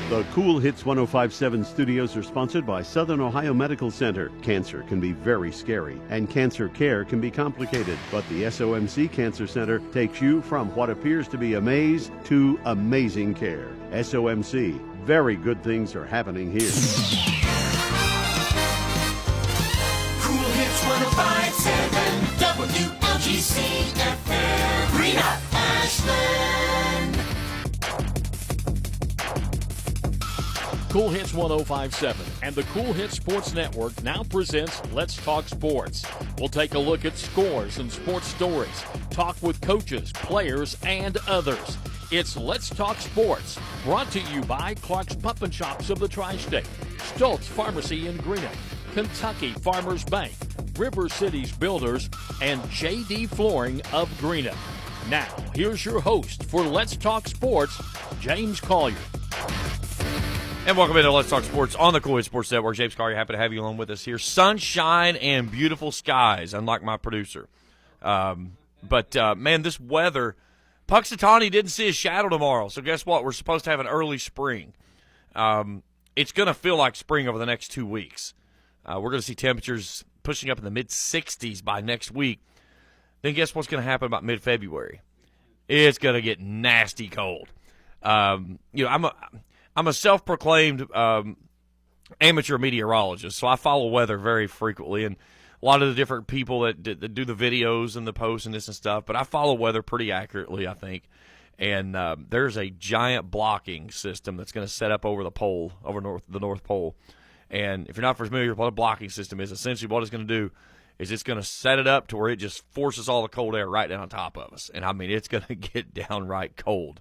The Kool Hits 105.7 studios are sponsored by Southern Ohio Medical Center. Cancer can be very scary, and cancer care can be complicated. But the SOMC Cancer Center takes you from what appears to be a maze to amazing care. SOMC, very good things are happening here. Kool Hits 105.7 WLGC FM. Green Up, Ashland. Kool Hits 105.7 and the Kool Hits Sports Network now presents Let's Talk Sports. We'll take a look at scores and sports stories, talk with coaches, players, and others. It's Let's Talk Sports, brought to you by Clark's Pump and Shops of the Tri-State, Stoltz Pharmacy in Greenup, Kentucky Farmers Bank, River Cities Builders, and J.D. Flooring of Greenup. Now, here's your host for Let's Talk Sports, James Collier. And welcome into Let's Talk Sports on the Kool Hits Sports Network. James Collier, happy to have you along with us here. Sunshine and beautiful skies, unlike my producer. But man, this weather, Puxatawny didn't see a shadow tomorrow. So guess what? We're supposed to have an early spring. It's going to feel like spring over the next 2 weeks. We're going to see temperatures pushing up in the mid-60s by next week. Then guess what's going to happen about mid-February? It's going to get nasty cold. I'm a self-proclaimed amateur meteorologist, so I follow weather very frequently, and a lot of the different people that do the videos and the posts and this and stuff, but I follow weather pretty accurately, I think, and there's a giant blocking system that's going to set up over the pole, over the North Pole, and if you're not familiar with what a blocking system is, essentially what it's going to do is it's going to set it up to where it just forces all the cold air right down on top of us, and I mean, it's going to get downright cold.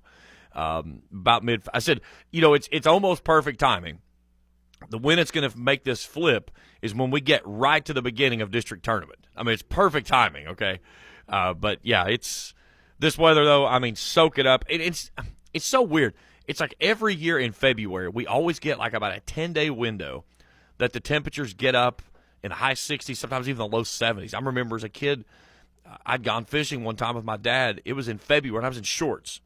About I said, it's almost perfect timing. When it's going to make this flip is when we get right to the beginning of district tournament. I mean, it's perfect timing, okay? But yeah, it's this weather though. I mean, soak it up. It's so weird. It's like every year in February, we always get like about a 10-day window that the temperatures get up in the high 60s, sometimes even the low 70s. I remember as a kid, I'd gone fishing one time with my dad. It was in February, and I was in shorts.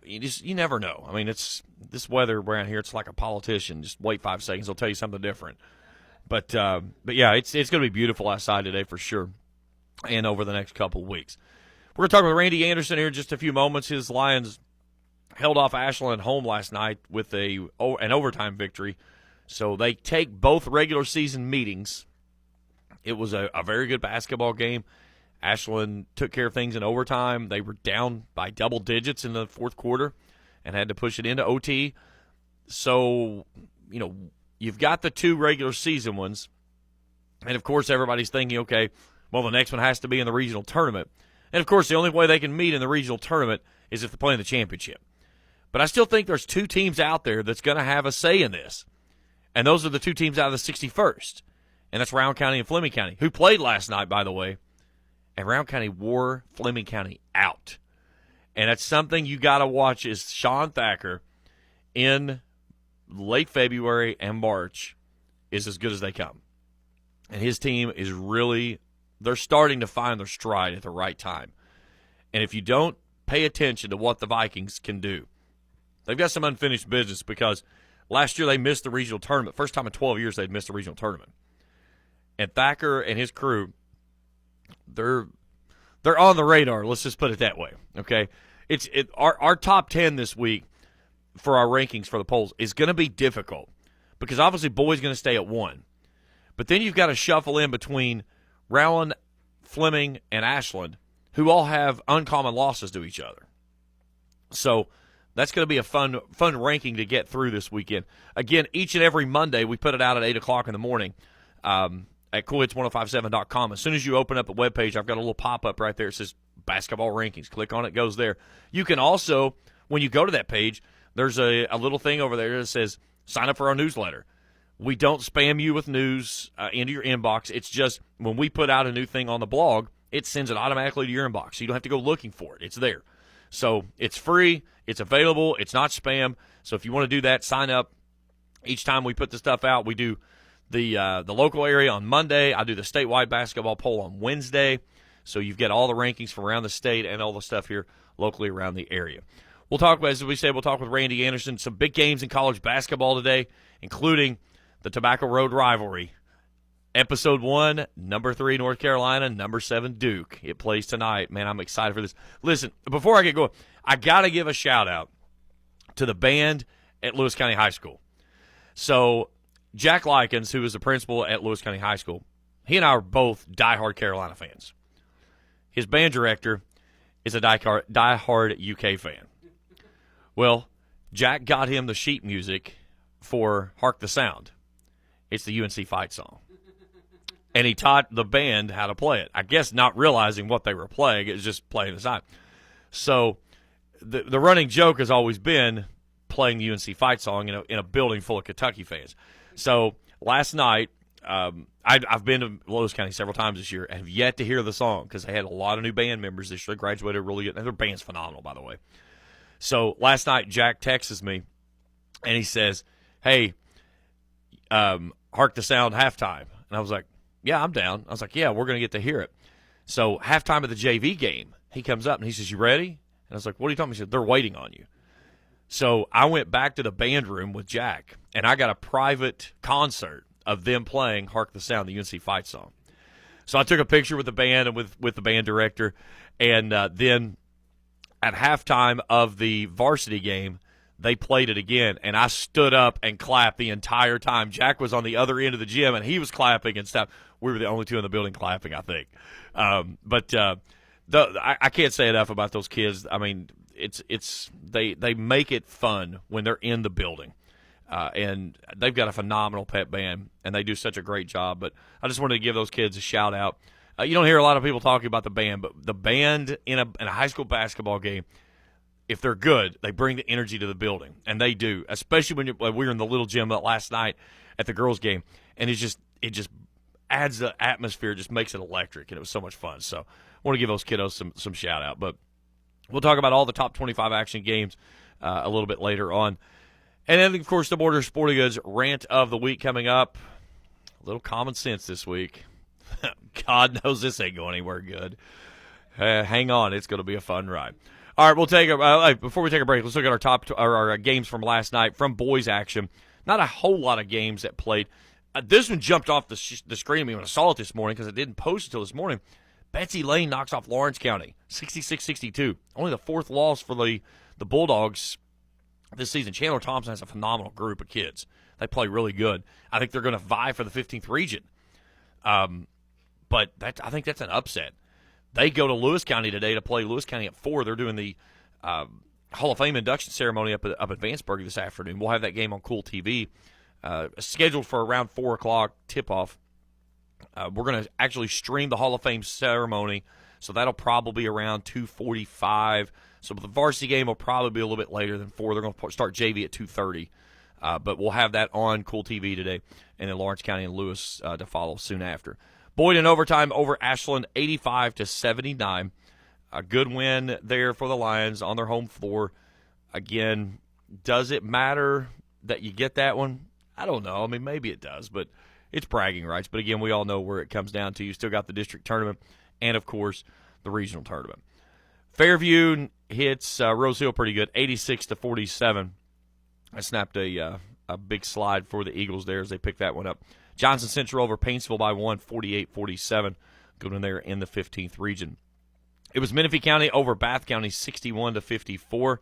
You never know. I mean, it's this weather around here. It's like a politician. Just wait 5 seconds; they'll tell you something different. But yeah, it's going to be beautiful outside today for sure, and over the next couple of weeks. We're going to talk with Randy Anderson here in just a few moments. His Lions held off Ashland home last night with an overtime victory, so they take both regular season meetings. It was a very good basketball game. Ashland took care of things in overtime. They were down by double digits in the fourth quarter and had to push it into OT. So, you've got the two regular season ones. And, of course, everybody's thinking, okay, well, the next one has to be in the regional tournament. And, of course, the only way they can meet in the regional tournament is if they're playing the championship. But I still think there's two teams out there that's going to have a say in this. And those are the two teams out of the 61st. And that's Rowan County and Fleming County, who played last night, by the way. And Rowan County wore Fleming County out. And that's something you got to watch is Sean Thacker in late February and March is as good as they come. And his team is really, they're starting to find their stride at the right time. And if you don't pay attention to what the Vikings can do, they've got some unfinished business because last year they missed the regional tournament. First time in 12 years they'd missed the regional tournament. And Thacker and his crew, they're on the radar. Let's just put it that way. Okay, our top 10 this week for our rankings for the polls is going to be difficult because obviously Boyd's going to stay at 1, but then you've got to shuffle in between Rowan, Fleming, and Ashland, who all have uncommon losses to each other. So that's going to be a fun ranking to get through this weekend. Again, each and every Monday we put it out at 8 o'clock in the morning. At KoolHits1057.com. As soon as you open up the webpage, I've got a little pop-up right there. It says basketball rankings. Click on it, goes there. You can also, when you go to that page, there's a little thing over there that says sign up for our newsletter. We don't spam you with news into your inbox. It's just when we put out a new thing on the blog, it sends it automatically to your inbox. So you don't have to go looking for it. It's there. So it's free. It's available. It's not spam. So if you want to do that, sign up. Each time we put the stuff out, we do the local area on Monday. I do the statewide basketball poll on Wednesday. So you've got all the rankings from around the state and all the stuff here locally around the area. We'll talk, as we said, we'll talk with Randy Anderson. Some big games in college basketball today, including the Tobacco Road rivalry. Episode 1, number 3, North Carolina, number 7, Duke. It plays tonight. Man, I'm excited for this. Listen, before I get going, I got to give a shout-out to the band at Lewis County High School. So, Jack Likens, who is the principal at Lewis County High School, he and I are both diehard Carolina fans. His band director is a diehard UK fan. Well, Jack got him the sheet music for Hark the Sound. It's the UNC fight song. And he taught the band how to play it. I guess not realizing what they were playing. It was just playing the song. So the running joke has always been playing the UNC fight song in a building full of Kentucky fans. So last night, I've been to Lewis County several times this year and have yet to hear the song because they had a lot of new band members this year. They graduated really good. And their band's phenomenal, by the way. So last night, Jack texts me, and he says, hey, Hark the Sound halftime. And I was like, yeah, I'm down. I was like, yeah, we're going to get to hear it. So halftime of the JV game, he comes up, and he says, you ready? And I was like, what are you talking about? He said, they're waiting on you. So I went back to the band room with Jack, and I got a private concert of them playing Hark the Sound, the UNC fight song. So I took a picture with the band and with the band director, and then at halftime of the varsity game, they played it again, and I stood up and clapped the entire time. Jack was on the other end of the gym, and he was clapping and stuff. We were the only two in the building clapping, I think. I can't say enough about those kids. I mean, they make it fun when they're in the building, and they've got a phenomenal pep band, and they do such a great job. But I just wanted to give those kids a shout out. You don't hear a lot of people talking about the band, but the band in a high school basketball game, if they're good, they bring the energy to the building, and they do. Especially when we were in the little gym last night at the girls' game, and it just adds the atmosphere, just makes it electric, and it was so much fun. So I want to give those kiddos some shout out. But we'll talk about all the top 25 action games a little bit later on, and then of course the Borders Sporting Goods Rant of the week coming up. A little common sense this week. God knows this ain't going anywhere good. Hang on, it's going to be a fun ride. All right, we'll take before we take a break, let's look at our games from last night from boys action. Not a whole lot of games that played. This one jumped off the screen to me when I saw it this morning because it didn't post until this morning. Betsy Lane knocks off Lawrence County, 66-62. Only the fourth loss for the Bulldogs this season. Chandler Thompson has a phenomenal group of kids. They play really good. I think they're going to vie for the 15th region. But I think that's an upset. They go to Lewis County today to play Lewis County at 4. They're doing the Hall of Fame induction ceremony up at Vanceburg this afternoon. We'll have that game on Kool TV, scheduled for around 4 o'clock tip-off. We're going to actually stream the Hall of Fame ceremony, so that'll probably be around 2:45. So the varsity game will probably be a little bit later than 4. They're going to start JV at 2:30. But we'll have that on Kool TV today, and then Lawrence County and Lewis to follow soon after. Boyd in overtime over Ashland, 85-79. A good win there for the Lions on their home floor. Again, does it matter that you get that one? I don't know. I mean, maybe it does, but it's bragging rights. But again, we all know where it comes down to. You still got the district tournament and, of course, the regional tournament. Fairview hits Rose Hill pretty good, 86-47. I snapped a big slide for the Eagles there as they picked that one up. Johnson Central over Paintsville by 1, 48-47. Good one there in the 15th region. It was Menifee County over Bath County, 61-54.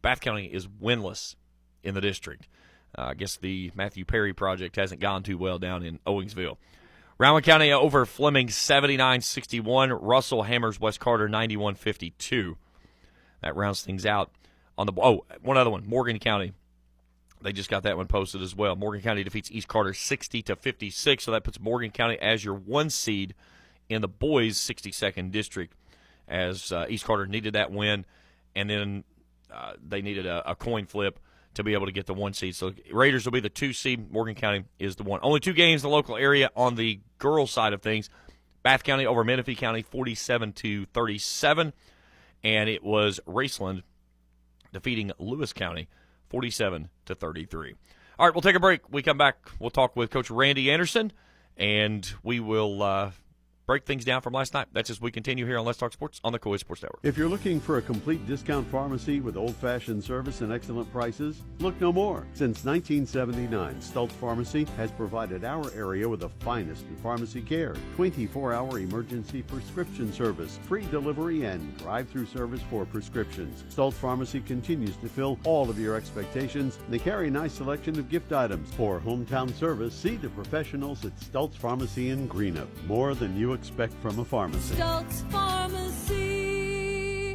Bath County is winless in the district. I guess the Matthew Perry project hasn't gone too well down in Owingsville. Rowan County over Fleming, 79-61. Russell hammers West Carter, 91-52. That rounds things out. One other one, Morgan County. They just got that one posted as well. Morgan County defeats East Carter 60-56, so that puts Morgan County as your 1 seed in the boys' 62nd district, as East Carter needed that win, and then they needed a coin flip to be able to get the 1 seed. So Raiders will be the 2 seed. Morgan County is the 1. Only 2 games in the local area on the girls' side of things. Bath County over Menifee County, 47-37, and it was Raceland defeating Lewis County, 47-33. All right, we'll take a break. We come back, we'll talk with Coach Randy Anderson, and we will break things down from last night. That's as we continue here on Let's Talk Sports on the Kool Sports Network. If you're looking for a complete discount pharmacy with old-fashioned service and excellent prices, look no more. Since 1979, Stultz Pharmacy has provided our area with the finest in pharmacy care, 24-hour emergency prescription service, free delivery, and drive-through service for prescriptions. Stultz Pharmacy continues to fill all of your expectations. They carry a nice selection of gift items. For hometown service, see the professionals at Stultz Pharmacy in Greenup. More than you expect from a pharmacy. Stultz Pharmacy.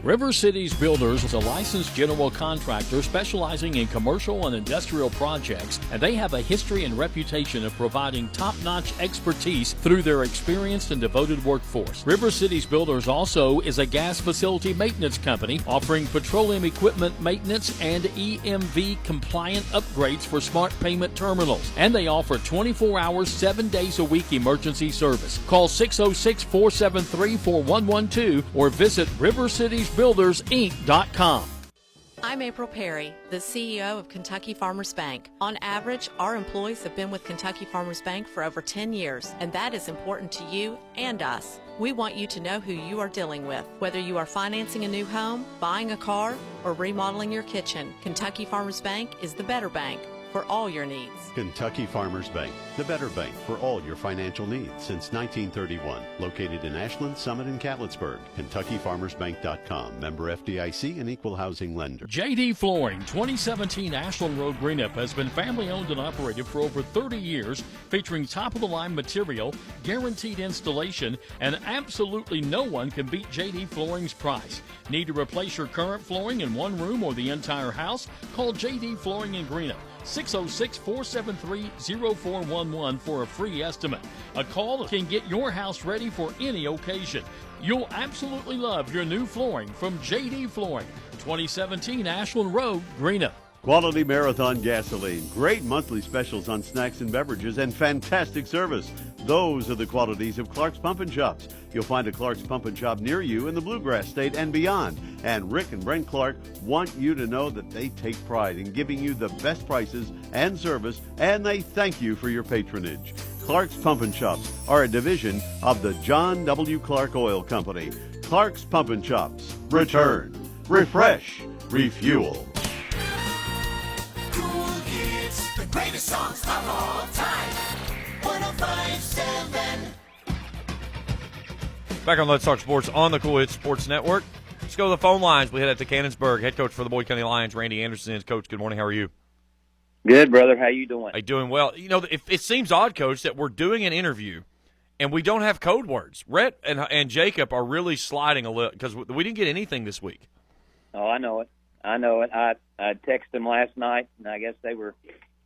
River Cities Builders is a licensed general contractor specializing in commercial and industrial projects, and they have a history and reputation of providing top-notch expertise through their experienced and devoted workforce. River Cities Builders also is a gas facility maintenance company offering petroleum equipment maintenance and EMV-compliant upgrades for smart payment terminals, and they offer 24 hours, 7 days a week emergency service. Call 606-473-4112 or visit rivercitiesbuildersinc.com. I'm April Perry, the CEO of Kentucky Farmers Bank. On average, our employees have been with Kentucky Farmers Bank for over 10 years, and that is important to you and us. We want you to know who you are dealing with. Whether you are financing a new home, buying a car, or remodeling your kitchen, Kentucky Farmers Bank is the better bank for all your needs. Kentucky Farmers Bank, the better bank for all your financial needs since 1931. Located in Ashland, Summit, and Cannonsburg. KentuckyFarmersBank.com. Member FDIC and equal housing lender. JD Flooring, 2017 Ashland Road, Greenup, has been family owned and operated for over 30 years, featuring top-of-the-line material, guaranteed installation, and absolutely no one can beat JD Flooring's price. Need to replace your current flooring in one room or the entire house? Call JD Flooring in Greenup. 606-473-0411 for a free estimate. A call can get your house ready for any occasion. You'll absolutely love your new flooring from JD Flooring, 2017 Ashland Road, Greenup. Quality Marathon gasoline, great monthly specials on snacks and beverages, and fantastic service. Those are the qualities of Clark's Pump and Shops. You'll find a Clark's Pump and Shop near you in the Bluegrass State and beyond. And Rick and Brent Clark want you to know that they take pride in giving you the best prices and service, and they thank you for your patronage. Clark's Pump and Shops are a division of the John W. Clark Oil Company. Clark's Pump and Shops. Return, refresh, refuel. Cool hits, the greatest songs of all time. 105.7. Back on Let's Talk Sports on the Kool Sports Network. Let's go to the phone lines. We head out to Cannonsburg. Head coach for the Boyd County Lions, Randy Anderson, is. Coach, good morning. How are you? Good, brother. How you doing? Hey, doing well. You know, it seems odd, Coach, that we're doing an interview and we don't have code words. Rhett and Jacob are really sliding a little because we didn't get anything this week. Oh, I know it. I texted them last night, and I guess they were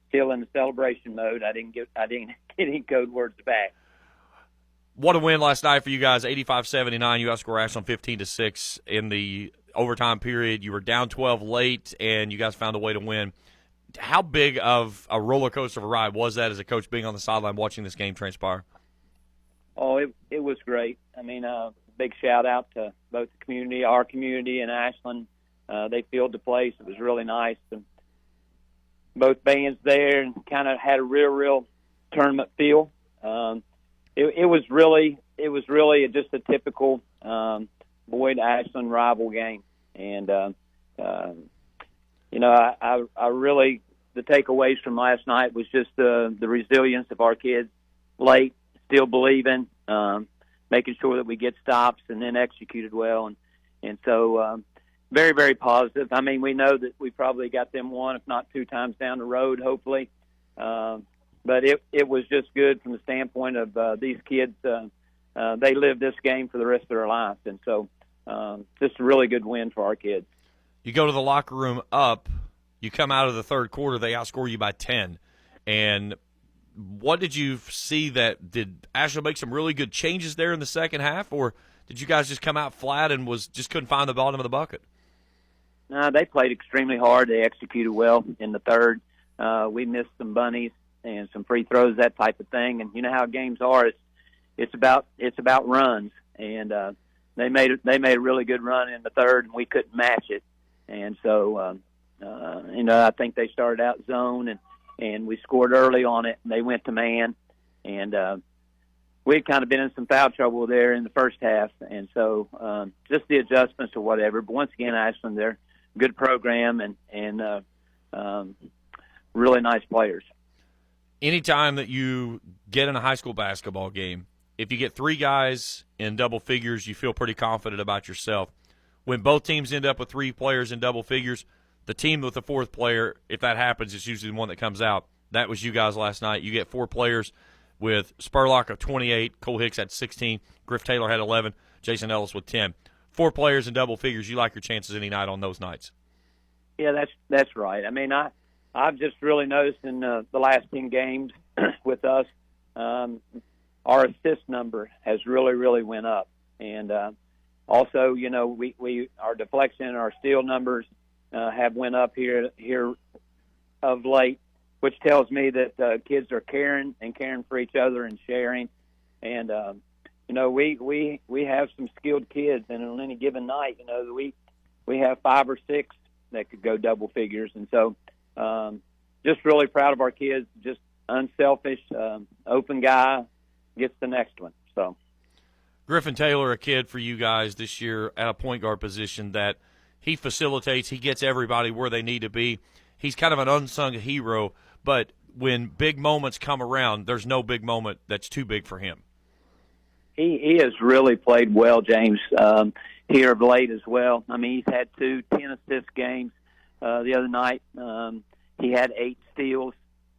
still in the celebration mode. I didn't get any code words back. What a win last night for you guys, 85-79. You outscored Ashland 15-6 in the overtime period. You were down 12 late, and you guys found a way to win. How big of a roller coaster of a ride was that as a coach being on the sideline watching this game transpire? Oh, it was great. I mean, big shout-out to both the community, our community, and Ashland. They filled the place. It was really nice. And both bands there and kind of had a real tournament feel. It was really just a typical Boyd Ashland rival game, and I really, the takeaways from last night was just the resilience of our kids late, still believing, making sure that we get stops and then executed well, and so very, very positive. I mean, we know that we probably got them one, if not two times down the road, hopefully. But it was just good from the standpoint of these kids. They live this game for the rest of their life. And so just a really good win for our kids. You go to the locker room up. You come out of the third quarter, they outscore you by 10. And what did you see did Ashland make some really good changes there in the second half, or did you guys just come out flat and just couldn't find the bottom of the bucket? No, they played extremely hard. They executed well in the third. We missed some bunnies and some free throws, that type of thing. And you know how games are. It's about runs. And they made a really good run in the third, and we couldn't match it. And so, I think they started out zone, and we scored early on it, and they went to man. And we'd kind of been in some foul trouble there in the first half, and so just the adjustments or whatever. But once again, Ashland, they're a good program and really nice players. Anytime that you get in a high school basketball game, if you get 3 guys in double figures, you feel pretty confident about yourself. When both teams end up with 3 players in double figures, the team with the 4th player, if that happens, it's usually the one that comes out. That was you guys last night. You get 4 players with Spurlock of 28, Cole Hicks had 16, Griff Taylor had 11, Jason Ellis with 10. 4 players in double figures, you like your chances any night on those nights. Yeah, that's right. I mean, I've just really noticed in the last 10 games with us, our assist number has really went up. And also, you know, we our deflection and our steal numbers have went up here of late, which tells me that kids are caring for each other and sharing. And you know, we have some skilled kids, and on any given night, you know, we have 5 or 6 that could go double figures. And so just really proud of our kids, just unselfish, open guy, gets the next one. So Griffin Taylor, a kid for you guys this year at a point guard position that he facilitates, he gets everybody where they need to be. He's kind of an unsung hero, but when big moments come around, there's no big moment that's too big for him. He has really played well, James, here of late as well. I mean, he's had 2 10-assist games the other night. He had 8 steals.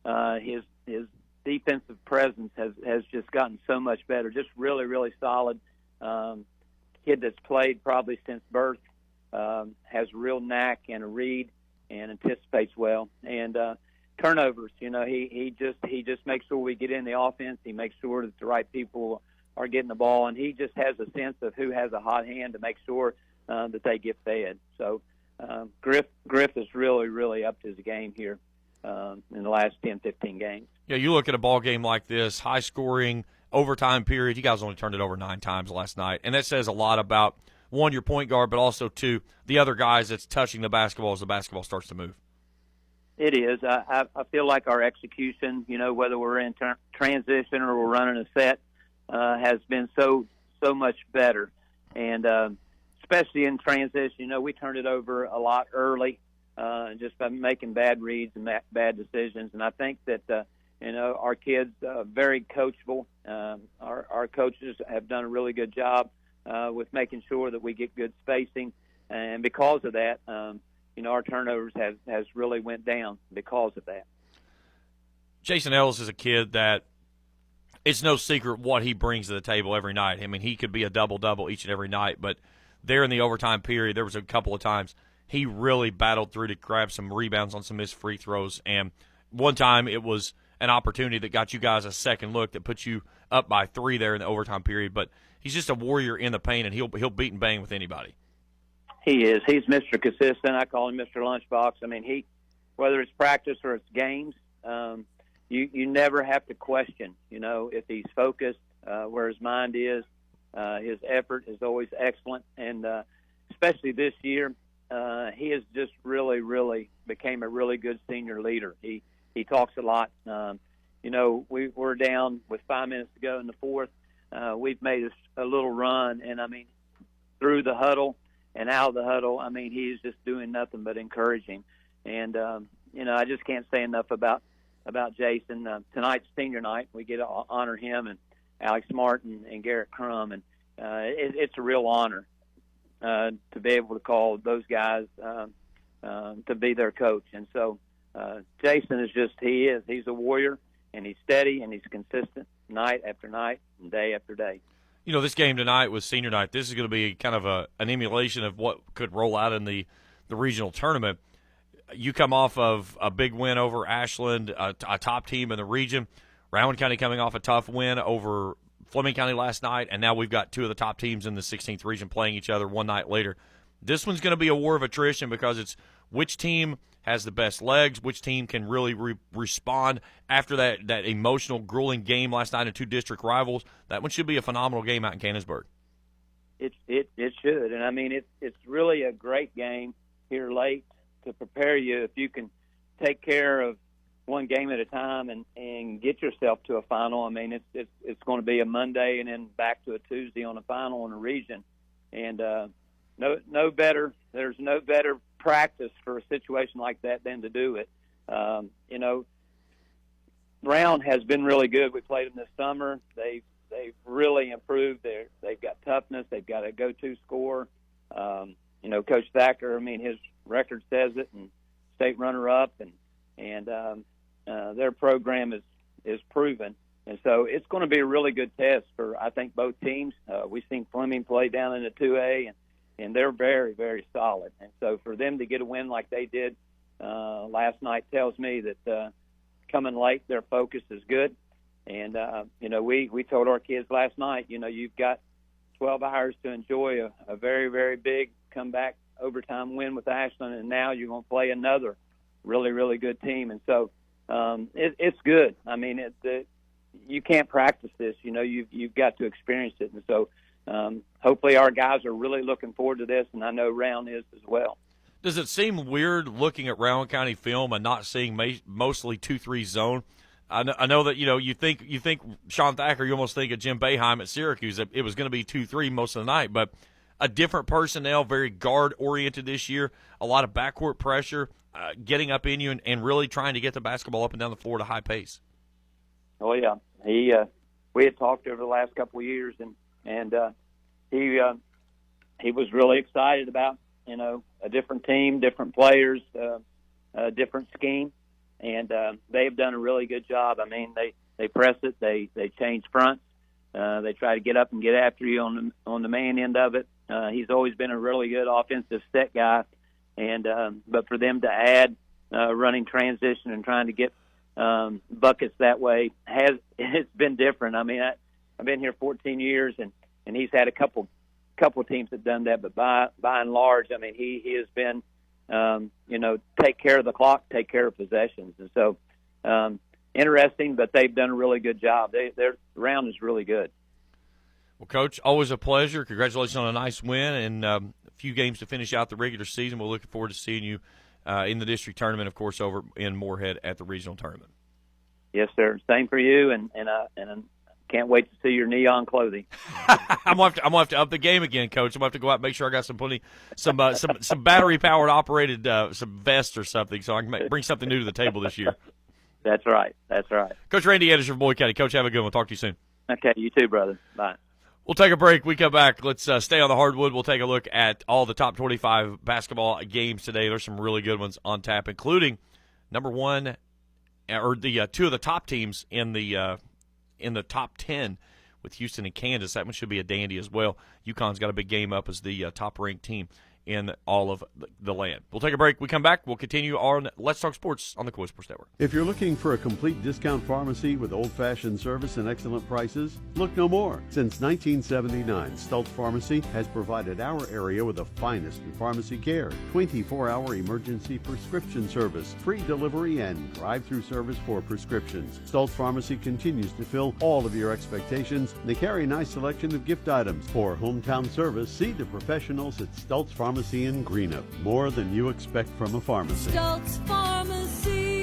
His defensive presence has just gotten so much better. Just really solid. Kid that's played probably since birth, has a real knack and a read and anticipates well. And turnovers, you know, he just makes sure we get in the offense. He makes sure that the right people are getting the ball, and he just has a sense of who has a hot hand to make sure that they get fed. So Griff is really up to his game here in the last 10, 15 games. Yeah, you look at a ball game like this, high scoring, overtime period. You guys only turned it over 9 times last night, and that says a lot about, 1, your point guard, but also 2, the other guys that's touching the basketball as the basketball starts to move. It is. I feel like our execution, you know, whether we're in transition or we're running a set, has been so much better. And especially in transition, you know, we turned it over a lot early just by making bad reads and bad decisions. And I think that, you know, our kids very coachable. Our coaches have done a really good job with making sure that we get good spacing. And because of that, you know, our turnovers has really went down because of that. Jason Ellis is a kid that it's no secret what he brings to the table every night. I mean, he could be a double-double each and every night, but there in the overtime period, there was a couple of times he really battled through to grab some rebounds on some missed free throws. And one time it was an opportunity that got you guys a second look that put you up by 3 there in the overtime period. But he's just a warrior in the paint, and he'll beat and bang with anybody. He is. He's Mr. Consistent. I call him Mr. Lunchbox. I mean, whether it's practice or it's games, you never have to question, you know, if he's focused, where his mind is. His effort is always excellent. And especially this year, he has just really became a really good senior leader. He talks a lot. You know, we're down with 5 minutes to go in the 4th. We've made a little run, and, I mean, through the huddle and out of the huddle, I mean, he's just doing nothing but encouraging. And, you know, I just can't say enough about Jason. Tonight's senior night. We get to honor him and Alex Martin and Garrett Crum, and it's a real honor to be able to call those guys to be their coach. And so Jason is he's a warrior, and he's steady, and he's consistent night after night and day after day. You know, this game tonight was senior night. This is going to be kind of an emulation of what could roll out in the regional tournament. You come off of a big win over Ashland, a top team in the region. Rowan County coming off a tough win over Fleming County last night, and now we've got 2 of the top teams in the 16th region playing each other one night later. This one's going to be a war of attrition because it's which team has the best legs, which team can really respond after that emotional, grueling game last night in 2 district rivals. That one should be a phenomenal game out in Cannonsburg. It should, and I mean it's really a great game here late to prepare you if you can take care of one game at a time and get yourself itself to a final. I mean, it's going to be a Monday and then back to a Tuesday on a final in a region, and no better. There's no better practice for a situation like that than to do it. Brown has been really good. We played them this summer. They've really improved. They've got toughness. They've got a go-to scorer. Coach Thacker, I mean, his record says it, and state runner-up, and their program is proven. And so it's going to be a really good test for, I think, both teams. We've seen Fleming play down in the 2A, and they're very, very solid. And so for them to get a win like they did last night tells me that coming late, their focus is good. And, we told our kids last night, you've got 12 hours to enjoy a very, very big comeback overtime win with Ashland, and now you're going to play another really, really good team. And so it's good. I mean, you can't practice this. You've got to experience it. And so hopefully our guys are really looking forward to this, and I know Round is as well. Does it seem weird looking at Rowan County film and not seeing mostly 2-3 zone? I know that you think Sean Thacker, you almost think of Jim Boeheim at Syracuse. It was going to be 2-3 most of the night, but a different personnel, very guard oriented this year. A lot of backcourt pressure, getting up in you and really trying to get the basketball up and down the floor at a high pace. Oh yeah, we had talked over the last couple of years, and he was really excited about a different team, different players, a different scheme, and they've done a really good job. I mean, they press it, they change fronts, they try to get up and get after you on the man end of it. He's always been a really good offensive set guy, and but for them to add running transition and trying to get buckets that way it's been different. I mean, I've been here 14 years, and he's had a couple teams that done that, but by and large, I mean, he has been, take care of the clock, take care of possessions. And so, interesting, but they've done a really good job. Their round is really good. Well, Coach, always a pleasure. Congratulations on a nice win and a few games to finish out the regular season. We're looking forward to seeing you in the district tournament, of course, over in Moorhead at the regional tournament. Yes, sir. Same for you, and can't wait to see your neon clothing. I'm gonna have to up the game again, Coach. I'm gonna have to go out and make sure I got some battery powered operated some vests or something, so I can bring something new to the table this year. That's right. Coach Randy Anderson from Boyd County. Coach, have a good one. Talk to you soon. Okay, you too, brother. Bye. We'll take a break. We come back. Let's stay on the hardwood. We'll take a look at all the top 25 basketball games today. There's some really good ones on tap, including number one, or the two of the top teams in the top 10 with Houston and Kansas. That one should be a dandy as well. UConn's got a big game up as the top-ranked team in all of the land. We'll take a break. We come back. We'll continue on Let's Talk Sports on the Kool Sports Network. If you're looking for a complete discount pharmacy with old-fashioned service and excellent prices, look no more. Since 1979, Stultz Pharmacy has provided our area with the finest in pharmacy care, 24-hour emergency prescription service, free delivery, and drive-through service for prescriptions. Stultz Pharmacy continues to fill all of your expectations. They carry a nice selection of gift items. For hometown service, see the professionals at Stultz Pharmacy in Greenup. More than you expect from a pharmacy. Stultz Pharmacy.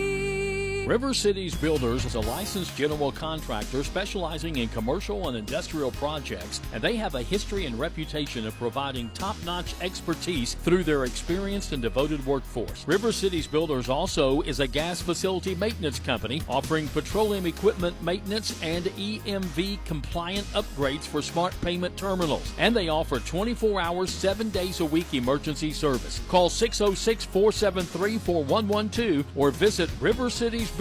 River Cities Builders is a licensed general contractor specializing in commercial and industrial projects, and they have a history and reputation of providing top-notch expertise through their experienced and devoted workforce. River Cities Builders also is a gas facility maintenance company offering petroleum equipment maintenance and EMV compliant upgrades for smart payment terminals, and they offer 24 hours, 7 days a week emergency service. Call 606-473-4112 or visit rivercitiesbuildersinc.com.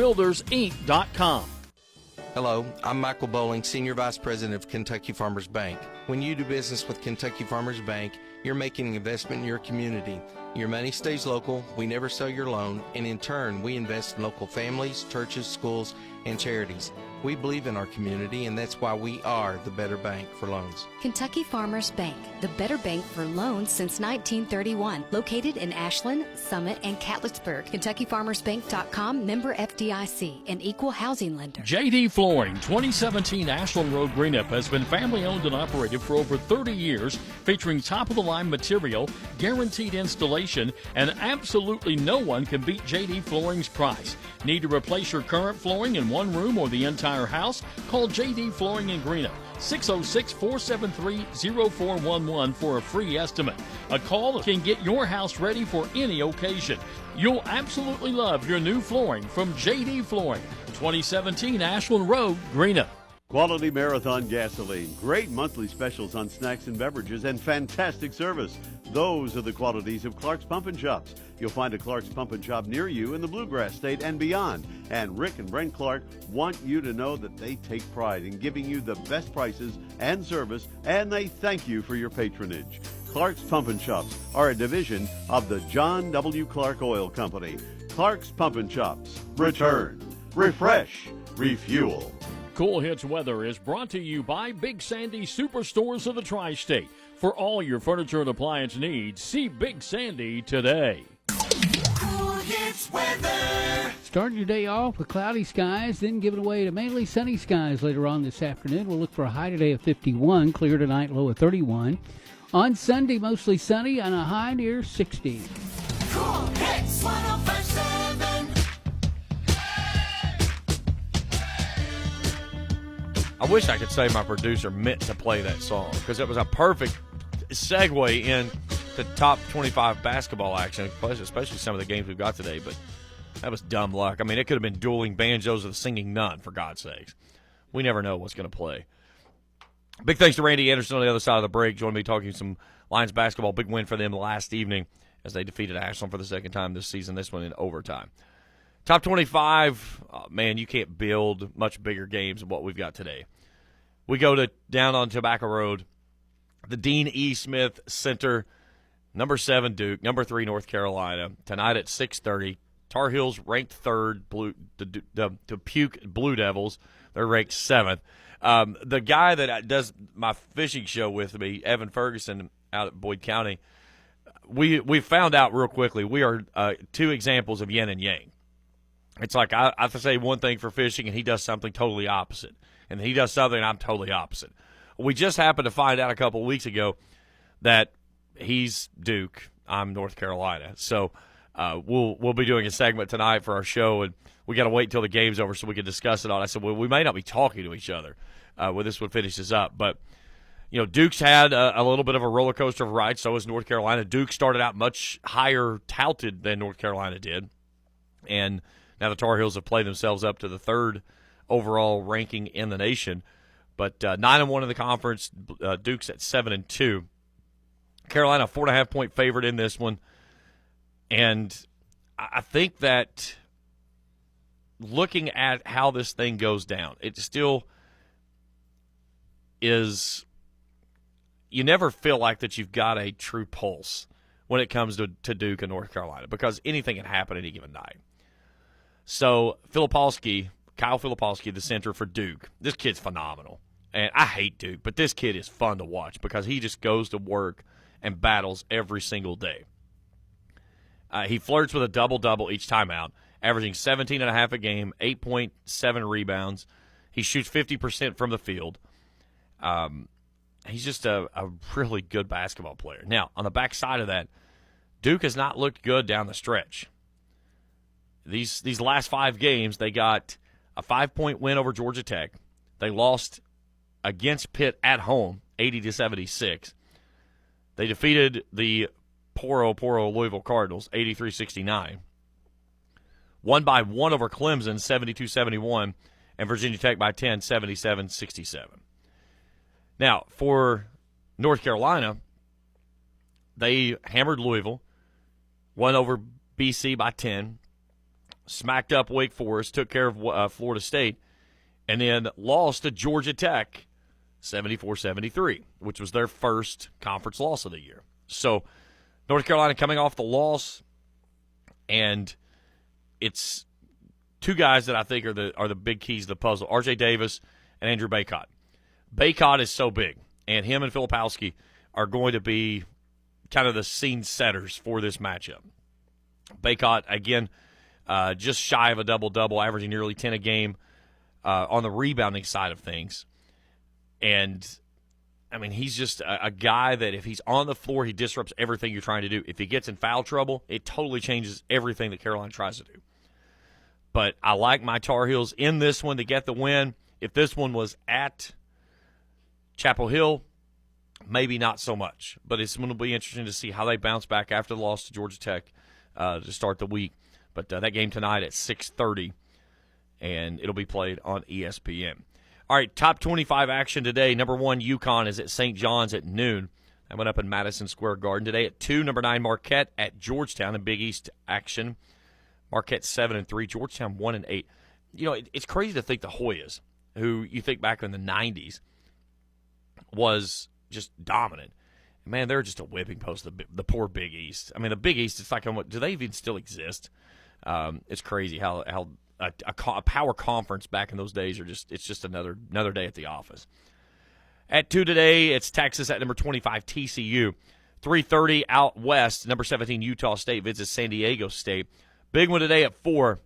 Hello, I'm Michael Bowling, Senior Vice President of Kentucky Farmers Bank. When you do business with Kentucky Farmers Bank, you're making an investment in your community. Your money stays local, we never sell your loan, and in turn, we invest in local families, churches, schools, and charities. We believe in our community, and that's why we are the better bank for loans. Kentucky Farmers Bank, the better bank for loans since 1931. Located in Ashland, Summit, and Cannonsburg. KentuckyFarmersBank.com, member FDIC, an equal housing lender. JD Flooring, 2017 Ashland Road, Greenup, has been family-owned and operated for over 30 years, featuring top-of-the-line material, guaranteed installation, and absolutely no one can beat JD Flooring's price. Need to replace your current flooring in one room or the entire entire house, call J.D. Flooring in Greenough, 606-473-0411 for a free estimate. A call can get your house ready for any occasion. You'll absolutely love your new flooring from J.D. Flooring, 2017 Ashland Road, Greenough. Quality Marathon gasoline, great monthly specials on snacks and beverages, and fantastic service. Those are the qualities of Clark's Pump and Shops. You'll find a Clark's Pump and Shop near you in the Bluegrass State and beyond. And Rick and Brent Clark want you to know that they take pride in giving you the best prices and service, and they thank you for your patronage. Clark's Pump and Shops are a division of the John W. Clark Oil Company. Clark's Pump and Shops. Return, refresh, refuel. Kool Hits weather is brought to you by Big Sandy Superstores of the Tri-State. For all your furniture and appliance needs, see Big Sandy today. Kool Hits weather. Starting your day off with cloudy skies, then give it away to mainly sunny skies later on this afternoon. We'll look for a high today of 51, clear tonight, low of 31. On Sunday, mostly sunny and a high near 60. Kool Hits 105.7. I wish I could say my producer meant to play that song because it was a perfect segue in to top 25 basketball action, especially some of the games we've got today. But that was dumb luck. I mean, it could have been dueling banjos or the singing nun, for God's sakes. We never know what's going to play. Big thanks to Randy Anderson on the other side of the break. Joining me talking some Lions basketball. Big win for them last evening as they defeated Ashland for the second time this season, this one in overtime. Top 25, man, you can't build much bigger games than what we've got today. We go down on Tobacco Road, the Dean E. Smith Center, number 7 Duke, number 3 North Carolina, tonight at 6:30. Tar Heels ranked 3rd, the Puke Blue Devils, they're ranked 7th. The guy that does my fishing show with me, Evan Ferguson, out at Boyd County, we found out real quickly we are 2 examples of yin and yang. It's like I have to say one thing for fishing, and he does something totally opposite. And he does something, and I'm totally opposite. We just happened to find out a couple of weeks ago that he's Duke, I'm North Carolina. So we'll be doing a segment tonight for our show, and we got to wait until the game's over so we can discuss it all. I said, well, we may not be talking to each other when this one finishes up. But, you know, Duke's had a little bit of a roller coaster of a ride, so has North Carolina. Duke started out much higher touted than North Carolina did. And now the Tar Heels have played themselves up to the 3rd overall ranking in the nation. But 9-1 in the conference. Duke's at 7-2. Carolina, 4.5-point favorite in this one. And I think that looking at how this thing goes down, it still is – you never feel like that you've got a true pulse when it comes to Duke and North Carolina because anything can happen any given night. So Kyle Filipowski, the center for Duke, this kid's phenomenal. And I hate Duke, but this kid is fun to watch because he just goes to work and battles every single day. He flirts with a double-double each time out, averaging 17.5 a game, 8.7 rebounds. He shoots 50% from the field. He's just a really good basketball player. Now, on the backside of that, Duke has not looked good down the stretch. These last 5 games, they got a 5-point win over Georgia Tech. They lost against Pitt at home, 80-76. They defeated the Poro Louisville Cardinals, 83-69. Won by 1 over Clemson, 72-71, and Virginia Tech by 10, 77-67. Now, for North Carolina, they hammered Louisville, won over BC by 10, smacked up Wake Forest, took care of Florida State, and then lost to Georgia Tech 74-73, which was their first conference loss of the year. So North Carolina coming off the loss, and it's 2 guys that I think are the big keys to the puzzle, R.J. Davis and Andrew Bacot. Bacot is so big, and him and Filipowski are going to be kind of the scene setters for this matchup. Bacot, again, just shy of a double-double, averaging nearly 10 a game on the rebounding side of things. And, I mean, he's just a guy that if he's on the floor, he disrupts everything you're trying to do. If he gets in foul trouble, it totally changes everything that Carolina tries to do. But I like my Tar Heels in this one to get the win. If this one was at Chapel Hill, maybe not so much. But it's going to be interesting to see how they bounce back after the loss to Georgia Tech to start the week. But that game tonight at 6:30, and it'll be played on ESPN. All right, top 25 action today. Number 1, UConn is at St. John's at noon. That went up in Madison Square Garden today. At 2, number 9, Marquette at Georgetown in Big East action. Marquette 7-3, Georgetown 1-8. You know, it's crazy to think the Hoyas, who you think back in the 90s was just dominant. Man, they're just a whipping post, the poor Big East. I mean, the Big East, it's like, do they even still exist? It's crazy how a power conference back in those days it's just another day at the office. At 2 today, it's Texas at number 25, TCU. 3:30 out west, number 17, Utah State visits San Diego State. Big one today at 4.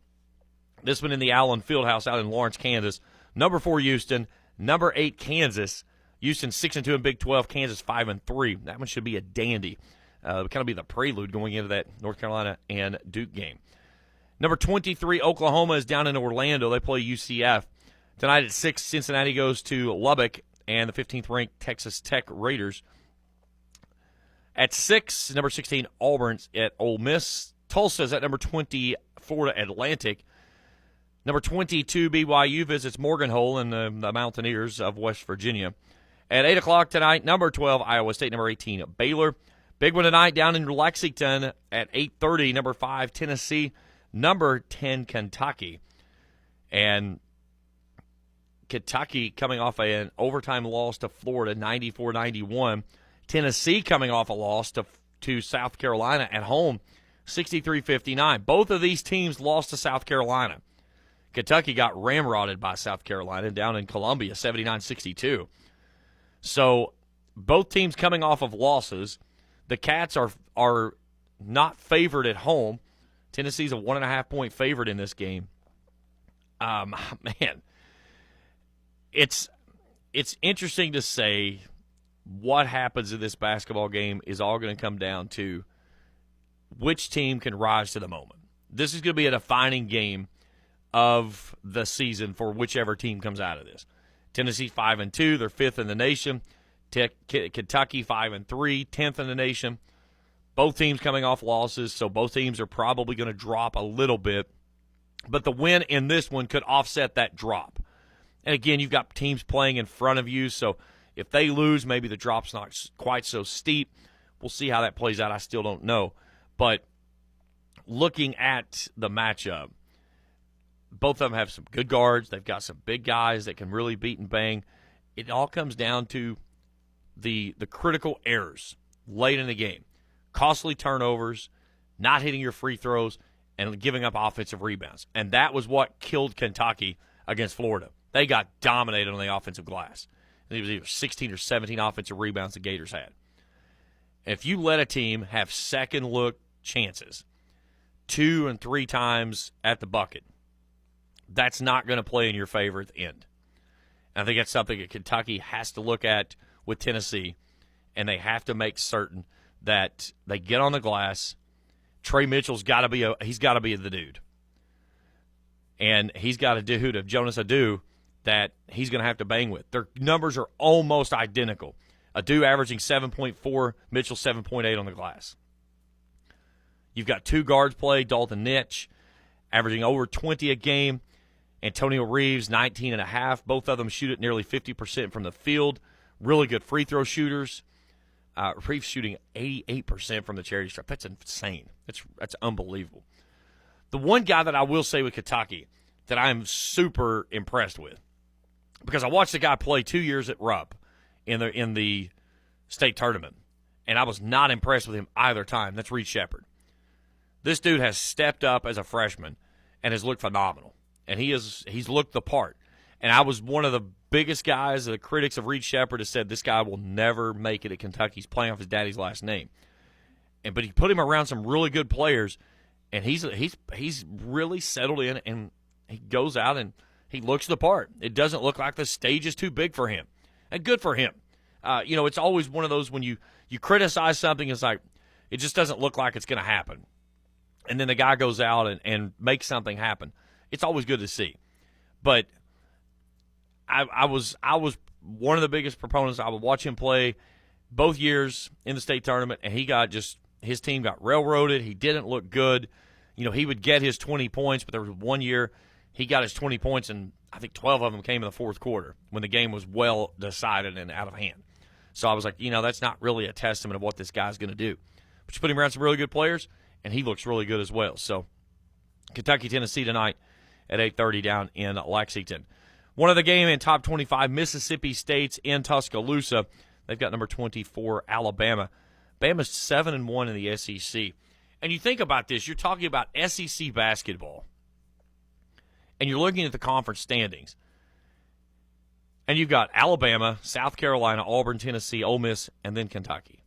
This one in the Allen Fieldhouse out in Lawrence, Kansas. Number 4, Houston. Number 8, Kansas. Houston 6-2 in Big 12. Kansas 5-3. That one should be a dandy. It'll kind of be the prelude going into that North Carolina and Duke game. Number 23, Oklahoma is down in Orlando. They play UCF. Tonight at 6, Cincinnati goes to Lubbock and the 15th-ranked Texas Tech Raiders. At 6, number 16, Auburn's at Ole Miss. Tulsa's at number 20, Florida Atlantic. Number 22, BYU visits Morgan Hole and the Mountaineers of West Virginia. At 8 o'clock tonight, number 12, Iowa State. Number 18, Baylor. Big one tonight down in Lexington at 8:30, number 5, Tennessee. Number 10, Kentucky. And Kentucky coming off an overtime loss to Florida, 94-91. Tennessee coming off a loss to South Carolina at home, 63-59. Both of these teams lost to South Carolina. Kentucky got ramrodded by South Carolina down in Columbia, 79-62. So both teams coming off of losses. The Cats are not favored at home. Tennessee's a 1.5-point favorite in this game. Man, it's interesting to say what happens in this basketball game is all going to come down to which team can rise to the moment. This is going to be a defining game of the season for whichever team comes out of this. Tennessee 5-2, they're 5th in the nation. Kentucky 5-3, 10th in the nation. Both teams coming off losses, so both teams are probably going to drop a little bit. But the win in this one could offset that drop. And again, you've got teams playing in front of you, so if they lose, maybe the drop's not quite so steep. We'll see how that plays out. I still don't know. But looking at the matchup, both of them have some good guards. They've got some big guys that can really beat and bang. It all comes down to the critical errors late in the game. Costly turnovers, not hitting your free throws, and giving up offensive rebounds. And that was what killed Kentucky against Florida. They got dominated on the offensive glass. It was either 16 or 17 offensive rebounds the Gators had. If you let a team have second-look chances 2 and 3 times at the bucket, that's not going to play in your favor at the end. And I think that's something that Kentucky has to look at with Tennessee, and they have to make certain that they get on the glass. Trey Mitchell's got to be the dude. And he's got a dude of Jonas Adu that he's going to have to bang with. Their numbers are almost identical. Adu averaging 7.4, Mitchell 7.8 on the glass. You've got 2 guards play, Dalton Nitch averaging over 20 a game. Antonio Reeves, 19.5. Both of them shoot at nearly 50% from the field. Really good free throw shooters. Reeves shooting 88% from the charity stripe. That's insane. That's unbelievable. The one guy that I will say with Kentucky that I'm super impressed with, because I watched the guy play 2 years at Rupp in the state tournament, and I was not impressed with him either time. That's Reed Sheppard. This dude has stepped up as a freshman and has looked phenomenal. And he's looked the part. And I was one of the biggest guys, the critics of Reed Sheppard, has said this guy will never make it at Kentucky. He's playing off his daddy's last name. But he put him around some really good players, and he's really settled in, and he goes out and he looks the part. It doesn't look like the stage is too big for him. And good for him. It's always one of those when you criticize something, it's like it just doesn't look like it's going to happen. And then the guy goes out and makes something happen. It's always good to see. But I was one of the biggest proponents. I would watch him play both years in the state tournament, and his team got railroaded. He didn't look good. He would get his 20 points, but there was one year he got his 20 points, and I think 12 of them came in the fourth quarter when the game was well decided and out of hand. So I was like, that's not really a testament of what this guy's going to do. But you put him around some really good players, and he looks really good as well. So Kentucky, Tennessee tonight at 8:30 down in Lexington. One other game in top 25, Mississippi State's in Tuscaloosa. They've got number 24, Alabama. Bama's 7-1 in the SEC. And you think about this, you're talking about SEC basketball, and you're looking at the conference standings, and you've got Alabama, South Carolina, Auburn, Tennessee, Ole Miss, and then Kentucky.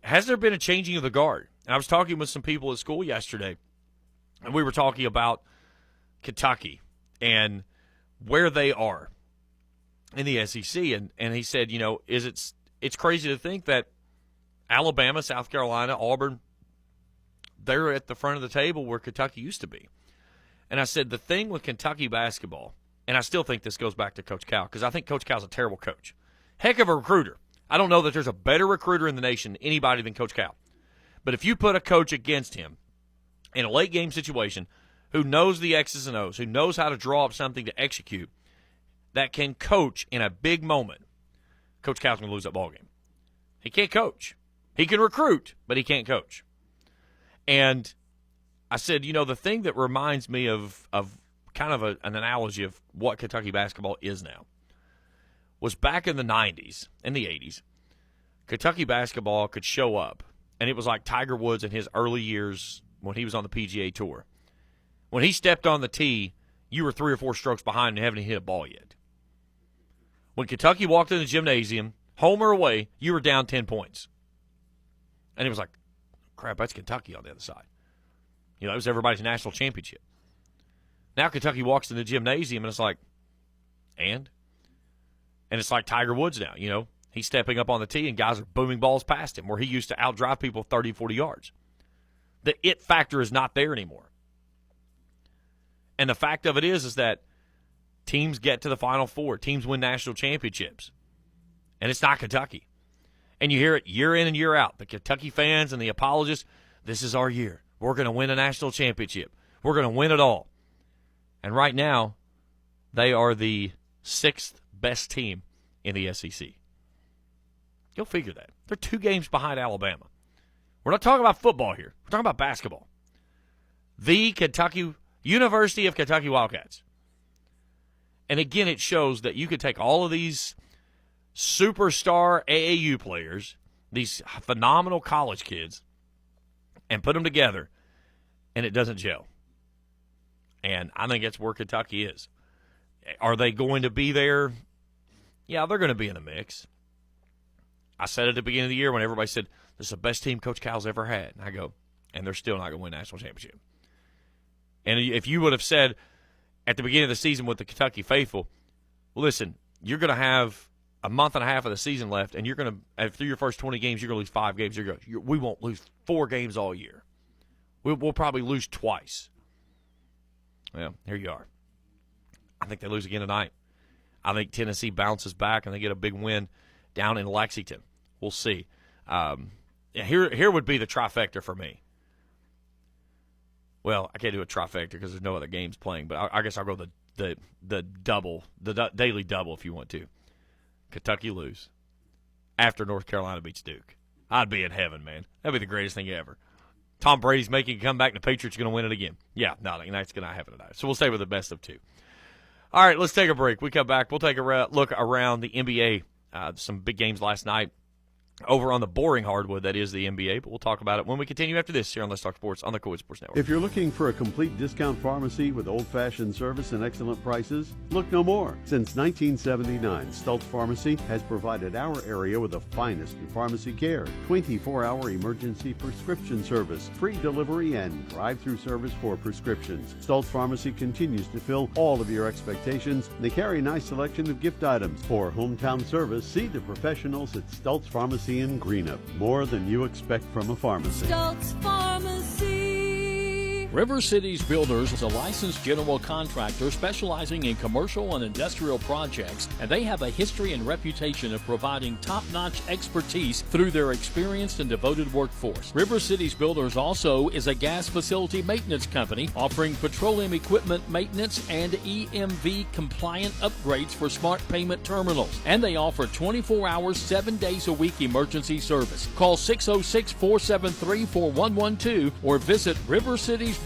Has there been a changing of the guard? And I was talking with some people at school yesterday, and we were talking about Kentucky and where they are in the SEC. And he said, it's crazy to think that Alabama, South Carolina, Auburn, they're at the front of the table where Kentucky used to be. And I said, the thing with Kentucky basketball, and I still think this goes back to Coach Cal, because I think Coach Cal's a terrible coach. Heck of a recruiter. I don't know that there's a better recruiter in the nation than anybody than Coach Cal. But if you put a coach against him in a late-game situation who knows the X's and O's, who knows how to draw up something to execute, that can coach in a big moment, Coach Cal's going to lose that ballgame. He can't coach. He can recruit, but he can't coach. And I said, the thing that reminds me of kind of an analogy of what Kentucky basketball is now was back in the 90s and the 80s, Kentucky basketball could show up, and it was like Tiger Woods in his early years when he was on the PGA Tour. When he stepped on the tee, you were 3 or 4 strokes behind and haven't hit a ball yet. When Kentucky walked in the gymnasium, home or away, you were down 10 points. And it was like, crap, that's Kentucky on the other side. That was everybody's national championship. Now Kentucky walks in the gymnasium, and it's like, and it's like Tiger Woods now, He's stepping up on the tee, and guys are booming balls past him, where he used to outdrive people 30, 40 yards. The it factor is not there anymore. And the fact of it is that teams get to the Final Four. Teams win national championships. And it's not Kentucky. And you hear it year in and year out. The Kentucky fans and the apologists, this is our year. We're going to win a national championship. We're going to win it all. And right now, they are the 6th best team in the SEC. You'll figure that. They're 2 games behind Alabama. We're not talking about football here. We're talking about basketball. The University of Kentucky Wildcats. And again, it shows that you could take all of these superstar AAU players, these phenomenal college kids, and put them together, and it doesn't gel. And I think that's where Kentucky is. Are they going to be there? Yeah, they're going to be in the mix. I said at the beginning of the year when everybody said, this is the best team Coach Cal's ever had. And I go, and they're still not going to win a national championship. And if you would have said at the beginning of the season with the Kentucky faithful, well, listen, you're going to have a month and a half of the season left, and you're going to, through your first 20 games, you're going to lose 5 games. We won't lose 4 games all year. We'll probably lose twice. Well, here you are. I think they lose again tonight. I think Tennessee bounces back and they get a big win down in Lexington. We'll see. Here would be the trifecta for me. Well, I can't do a trifecta because there's no other games playing, but I guess I'll go the double, the daily double if you want to. Kentucky lose after North Carolina beats Duke. I'd be in heaven, man. That'd be the greatest thing ever. Tom Brady's making a comeback, and the Patriots are going to win it again. Yeah, no, that's going to happen tonight. So we'll stay with the best of 2. All right, let's take a break. We come back. We'll take a look around the NBA. Some big games last night over on the boring hardwood that is the NBA, but we'll talk about it when we continue after this here on Let's Talk Sports on the Kool Sports Network. If you're looking for a complete discount pharmacy with old-fashioned service and excellent prices, look no more. Since 1979, Stultz Pharmacy has provided our area with the finest in pharmacy care, 24-hour emergency prescription service, free delivery, and drive-through service for prescriptions. Stultz Pharmacy continues to fill all of your expectations. They carry a nice selection of gift items. For hometown service, see the professionals at Stultz Pharmacy in Greenup. More than you expect from a pharmacy. Stultz Pharmacy. River Cities Builders is a licensed general contractor specializing in commercial and industrial projects, and they have a history and reputation of providing top-notch expertise through their experienced and devoted workforce. River Cities Builders also is a gas facility maintenance company offering petroleum equipment maintenance and EMV compliant upgrades for smart payment terminals, and they offer 24 hours, 7 days a week emergency service. Call 606-473-4112 or visit rivercitiesbuildersinc.com.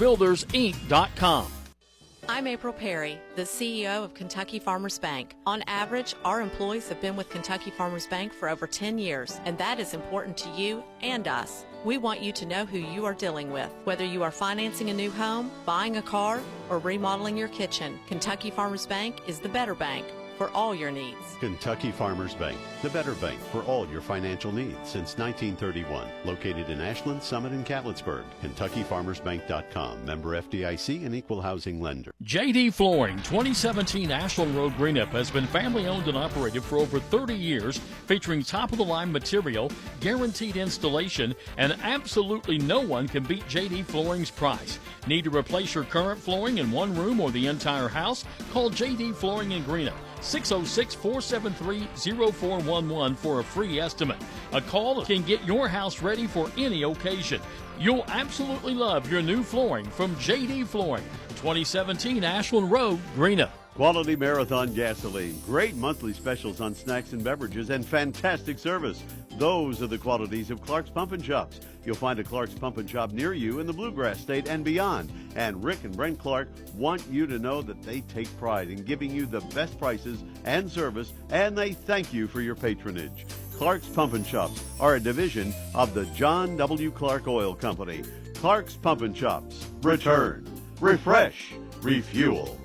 I'm April Perry, the CEO of Kentucky Farmers Bank. On average, our employees have been with Kentucky Farmers Bank for over 10 years, and that is important to you and us. We want you to know who you are dealing with. Whether you are financing a new home, buying a car, or remodeling your kitchen, Kentucky Farmers Bank is the better bank for all your needs. Kentucky Farmers Bank, the better bank for all your financial needs since 1931. Located in Ashland, Summit, and Cannonsburg. KentuckyFarmersBank.com. Member FDIC and equal housing lender. JD Flooring, 2017 Ashland Road Greenup, has been family owned and operated for over 30 years, featuring top-of-the-line material, guaranteed installation, and absolutely no one can beat JD Flooring's price. Need to replace your current flooring in one room or the entire house? Call JD Flooring in Greenup. 606-473-0411 for a free estimate. A call can get your house ready for any occasion. You'll absolutely love your new flooring from JD Flooring, 2017 Ashland Road, Greenup. Quality Marathon gasoline, great monthly specials on snacks and beverages, and fantastic service. Those are the qualities of Clark's Pump and Shops. You'll find a Clark's Pump and Shop near you in the Bluegrass State and beyond. And Rick and Brent Clark want you to know that they take pride in giving you the best prices and service, and they thank you for your patronage. Clark's Pump and Shops are a division of the John W. Clark Oil Company. Clark's Pump and Shops. Return, refresh, refuel.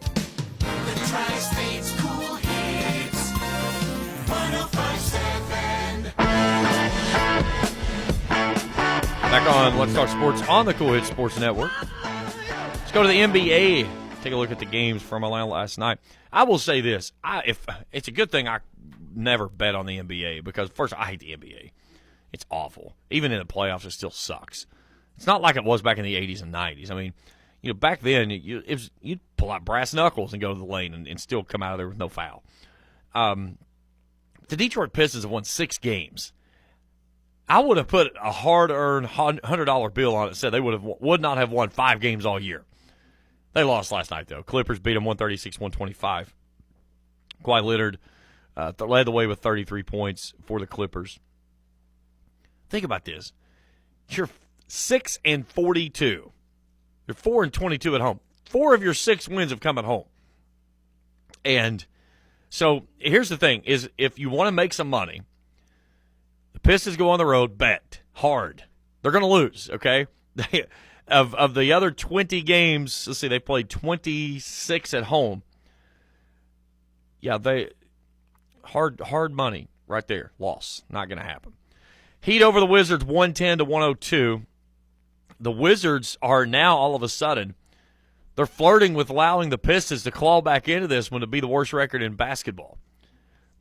The Tri-State's Cool Hits, 105.7. Back on Let's Talk Sports on the Kool Hits Sports Network. Let's go to the NBA. Take a look at the games from Atlanta last night. I will say this. If it's a good thing I never bet on the NBA because, first, I hate the NBA. It's awful. Even in the playoffs, it still sucks. It's not like it was back in the 80s and 90s. I mean, you know, back then, you'd pull out brass knuckles and go to the lane and still come out of there with no foul. The Detroit Pistons have won 6 games. I would have put a hard-earned $100 bill on it and said they would not have won 5 games all year. They lost last night, though. Clippers beat them 136-125. Kawhi Leonard led the way with 33 points for the Clippers. Think about this. You're 6-42. You're 4-22 at home. 4 of your 6 wins have come at home. And so here's the thing, is if you want to make some money, the Pistons go on the road, bet hard. They're going to lose, okay? Of the other 20 games, let's see, they played 26 at home. Yeah, hard money right there. Loss. Not going to happen. Heat over the Wizards 110-102. The Wizards are now all of a sudden, they're flirting with allowing the Pistons to claw back into this one to be the worst record in basketball.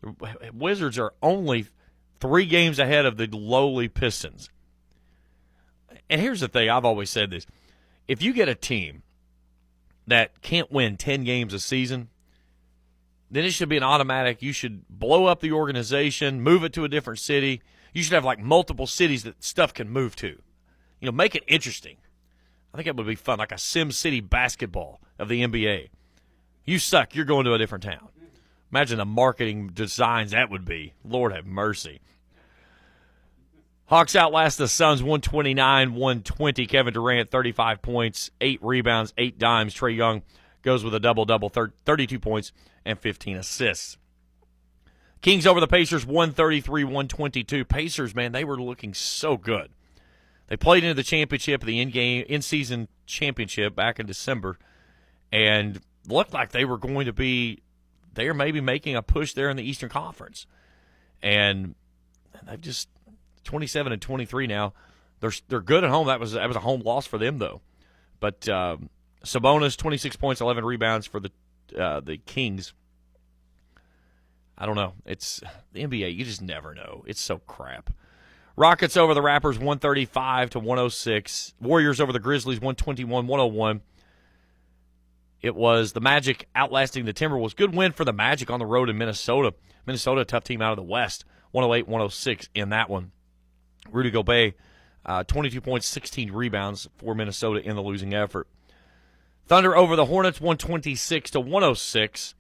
The Wizards are only 3 games ahead of the lowly Pistons. And here's the thing, I've always said this. If you get a team that can't win 10 games a season, then it should be an automatic. You should blow up the organization, move it to a different city. You should have like multiple cities that stuff can move to. You know, make it interesting. I think that would be fun, like a Sim City basketball of the NBA. You suck, you're going to a different town. Imagine the marketing designs that would be. Lord have mercy. Hawks outlast the Suns 129-120. Kevin Durant, 35 points, 8 rebounds, 8 dimes. Trae Young goes with a double-double, 32 points and 15 assists. Kings over the Pacers 133-122. Pacers, man, they were looking so good. They played into the championship, the in-season championship back in December, and looked like they were going to be there, maybe making a push there in the Eastern Conference. And they've just 27-23 now. They're good at home. That was a home loss for them though. But Sabonis 26 points, 11 rebounds for the Kings. I don't know. It's the NBA. You just never know. It's so crap. Rockets over the Rappers 135-106. Warriors over the Grizzlies 121-101. It was the Magic outlasting the Timberwolves. Good win for the Magic on the road in Minnesota. Minnesota, a tough team out of the West, 108-106 in that one. Rudy Gobert, 22 points, 16 rebounds for Minnesota in the losing effort. Thunder over the Hornets 126-106.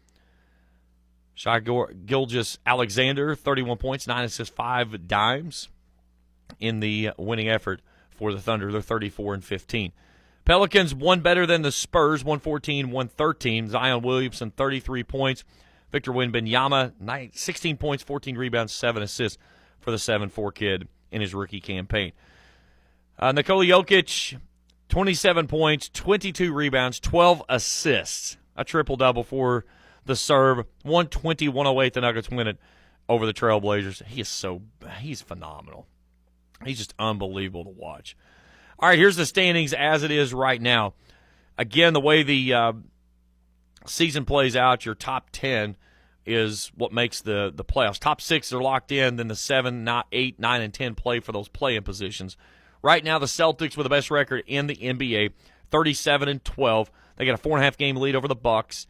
Shai Gilgeous-Alexander, 31 points, 9 assists, 5 dimes in the winning effort for the Thunder. They're 34-15. Pelicans won better than the Spurs, 114-113. Zion Williamson, 33 points. Victor Wembanyama, 16 points, 14 rebounds, 7 assists for the 7-4 kid in his rookie campaign. Nikola Jokic, 27 points, 22 rebounds, 12 assists. A triple-double for the Serb. 120-108, the Nuggets win it over the Trailblazers. He's phenomenal. He's just unbelievable to watch. All right, here's the standings as it is right now. Again, the way the season plays out, your top 10 is what makes the playoffs. Top 6 are locked in, then the 7, 8, 9, and 10 play for those play-in positions. Right now, the Celtics with the best record in the NBA, 37-12. They got a 4.5-game lead over the Bucks.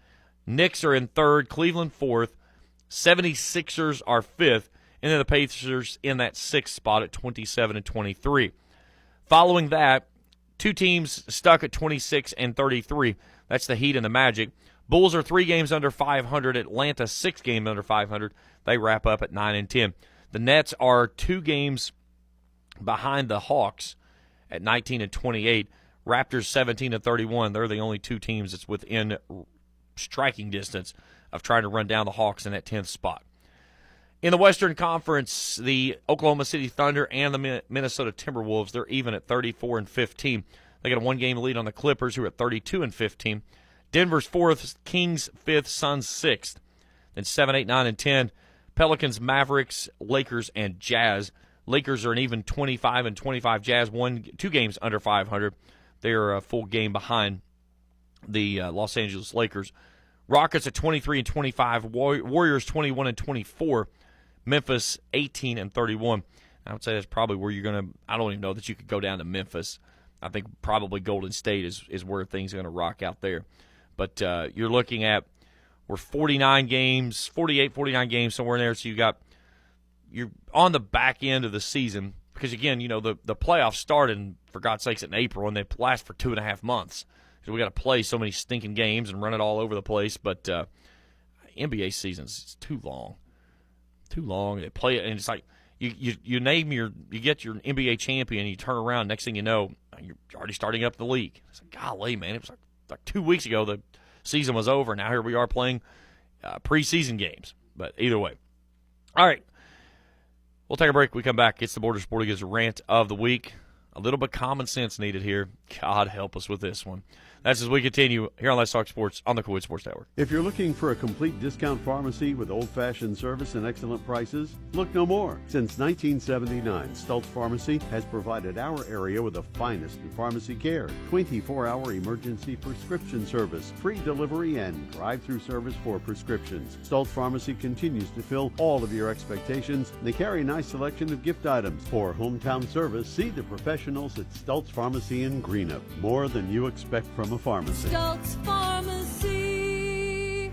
Knicks are in third, Cleveland fourth, 76ers are fifth, and then the Pacers in that sixth spot at 27-23. Following that, two teams stuck at 26-33. That's the Heat and the Magic. Bulls are 3 games under 500. Atlanta 6 games under 500. They wrap up at 9-10. The Nets are 2 games behind the Hawks at 19-28. Raptors 17-31. They're the only 2 teams that's within striking distance of trying to run down the Hawks in that 10th spot. In the Western Conference, the Oklahoma City Thunder and the Minnesota Timberwolves, they're even at 34-15. They got a 1-game lead on the Clippers, who are at 32-15. Denver's 4th, Kings 5th, Suns 6th. Then 7, 8, 9, and 10, Pelicans, Mavericks, Lakers, and Jazz. Lakers are an even 25-25. Jazz 2 games under 500. They're a full game behind the Los Angeles Lakers. Rockets at 23-25. Warriors 21-24. Memphis 18-31. I would say that's probably where you're going to – I don't even know that you could go down to Memphis. I think probably Golden State is where things are going to rock out there. But you're looking at we're 49 games, 49 games, somewhere in there. So you're on the back end of the season because, again, you know, the playoffs started, for God's sakes, in April, and they last for 2.5 months. So we got to play so many stinking games and run it all over the place. But NBA season's too long. Too long. They play it, and it's like you get your NBA champion, you turn around, next thing you know, you're already starting up the league. It's like, golly, man, it was like 2 weeks ago the season was over. Now here we are playing preseason games. But either way. All right. We'll take a break. We come back. It's the Borders Sporting Goods Rant of the Week. A little bit of common sense needed here. God help us with this one. That's as we continue here on Let's Talk Sports on the Kool Sports Network. If you're looking for a complete discount pharmacy with old-fashioned service and excellent prices, look no more. Since 1979, Stultz Pharmacy has provided our area with the finest in pharmacy care, 24-hour emergency prescription service, free delivery, and drive-through service for prescriptions. Stultz Pharmacy continues to fill all of your expectations. They carry a nice selection of gift items. For hometown service, see the professionals at Stultz Pharmacy in Greenup. More than you expect from a pharmacy. Stultz Pharmacy.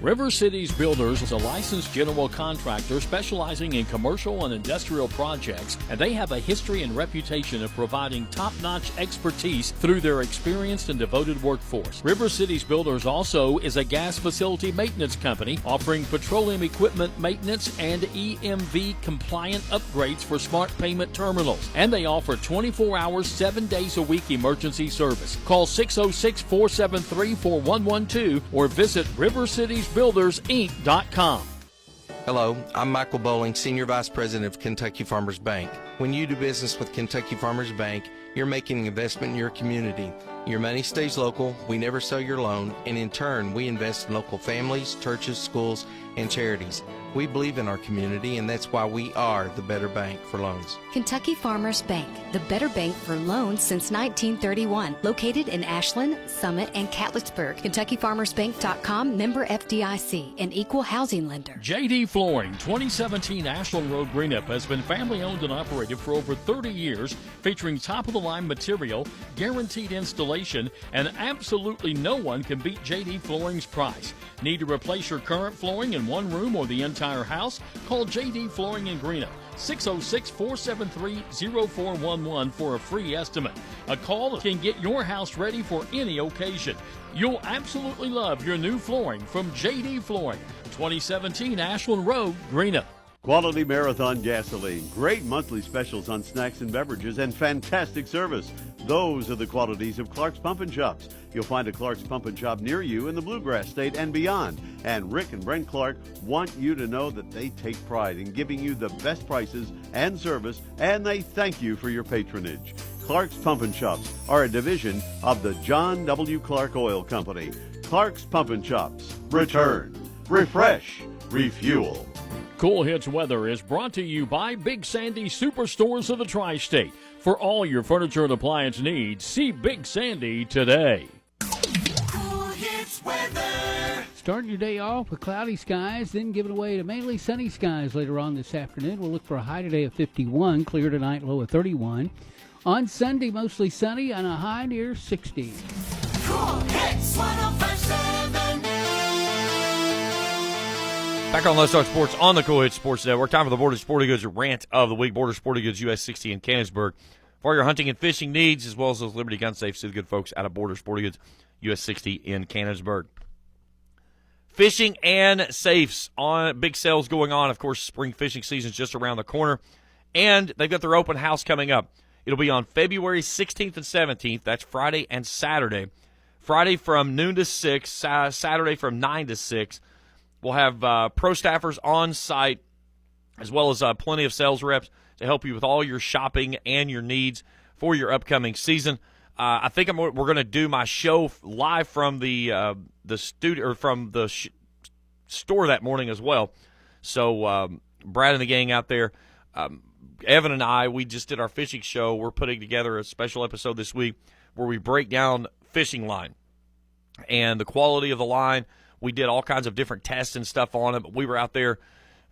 River Cities Builders is a licensed general contractor specializing in commercial and industrial projects, and they have a history and reputation of providing top-notch expertise through their experienced and devoted workforce. River Cities Builders also is a gas facility maintenance company offering petroleum equipment maintenance and EMV-compliant upgrades for smart payment terminals, and they offer 24 hours, 7 days a week emergency service. Call 606-473-4112 or visit rivercitiesbuildersinc.com. Hello, I'm Michael Bowling, Senior Vice President of Kentucky Farmers Bank. When you do business with Kentucky Farmers Bank, you're making an investment in your community. Your money stays local, we never sell your loan, and in turn, we invest in local families, churches, schools, and charities. We believe in our community, and that's why we are the better bank for loans. Kentucky Farmers Bank, the better bank for loans since 1931. Located in Ashland, Summit, and Catlettsburg. KentuckyFarmersBank.com, member FDIC, an equal housing lender. JD Flooring, 2017 Ashland Road, Greenup, has been family owned and operated for over 30 years, featuring top-of-the-line material, guaranteed installation, and absolutely no one can beat JD Flooring's price. Need to replace your current flooring in one room or the entire house? Call JD Flooring in Greenup, 606-473-0411 for a free estimate. A call can get your house ready for any occasion. You'll absolutely love your new flooring from JD Flooring, 2017 Ashland Road, Greenup. Quality Marathon gasoline, great monthly specials on snacks and beverages, and fantastic service. Those are the qualities of Clark's Pump and Shops. You'll find a Clark's Pump and Shop near you in the Bluegrass State and beyond. And Rick and Brent Clark want you to know that they take pride in giving you the best prices and service, and they thank you for your patronage. Clark's Pump and Shops are a division of the John W. Clark Oil Company. Clark's Pump and Shops. Return, refresh, refuel. Kool Hits weather is brought to you by Big Sandy Superstores of the Tri-State. For all your furniture and appliance needs, see Big Sandy today. Kool Hits weather. Start your day off with cloudy skies, then give it away to mainly sunny skies later on this afternoon. We'll look for a high today of 51, clear tonight, low of 31. On Sunday, mostly sunny and a high near 60. Kool Hits 105.7. Back on Let's Talk Sports on the Kool Hits Sports Network. Time for the Borders Sporting Goods Rant of the Week. Borders Sporting Goods US 60 in Cannonsburg. For your hunting and fishing needs, as well as those Liberty gun safes to the good folks out of Borders Sporting Goods US 60 in Cannonsburg. Fishing and safes on big sales going on. Of course, spring fishing season is just around the corner. And they've got their open house coming up. It'll be on February 16th and 17th. That's Friday and Saturday. Friday from noon to 6, Saturday from 9 to 6. We'll have pro staffers on site, as well as plenty of sales reps to help you with all your shopping and your needs for your upcoming season. I think we're going to do my show live from the studio or from the store that morning as well. So Brad and the gang out there, Evan and I, we just did our fishing show. We're putting together a special episode this week where we break down fishing line and the quality of the line. We did all kinds of different tests and stuff on it, but we were out there.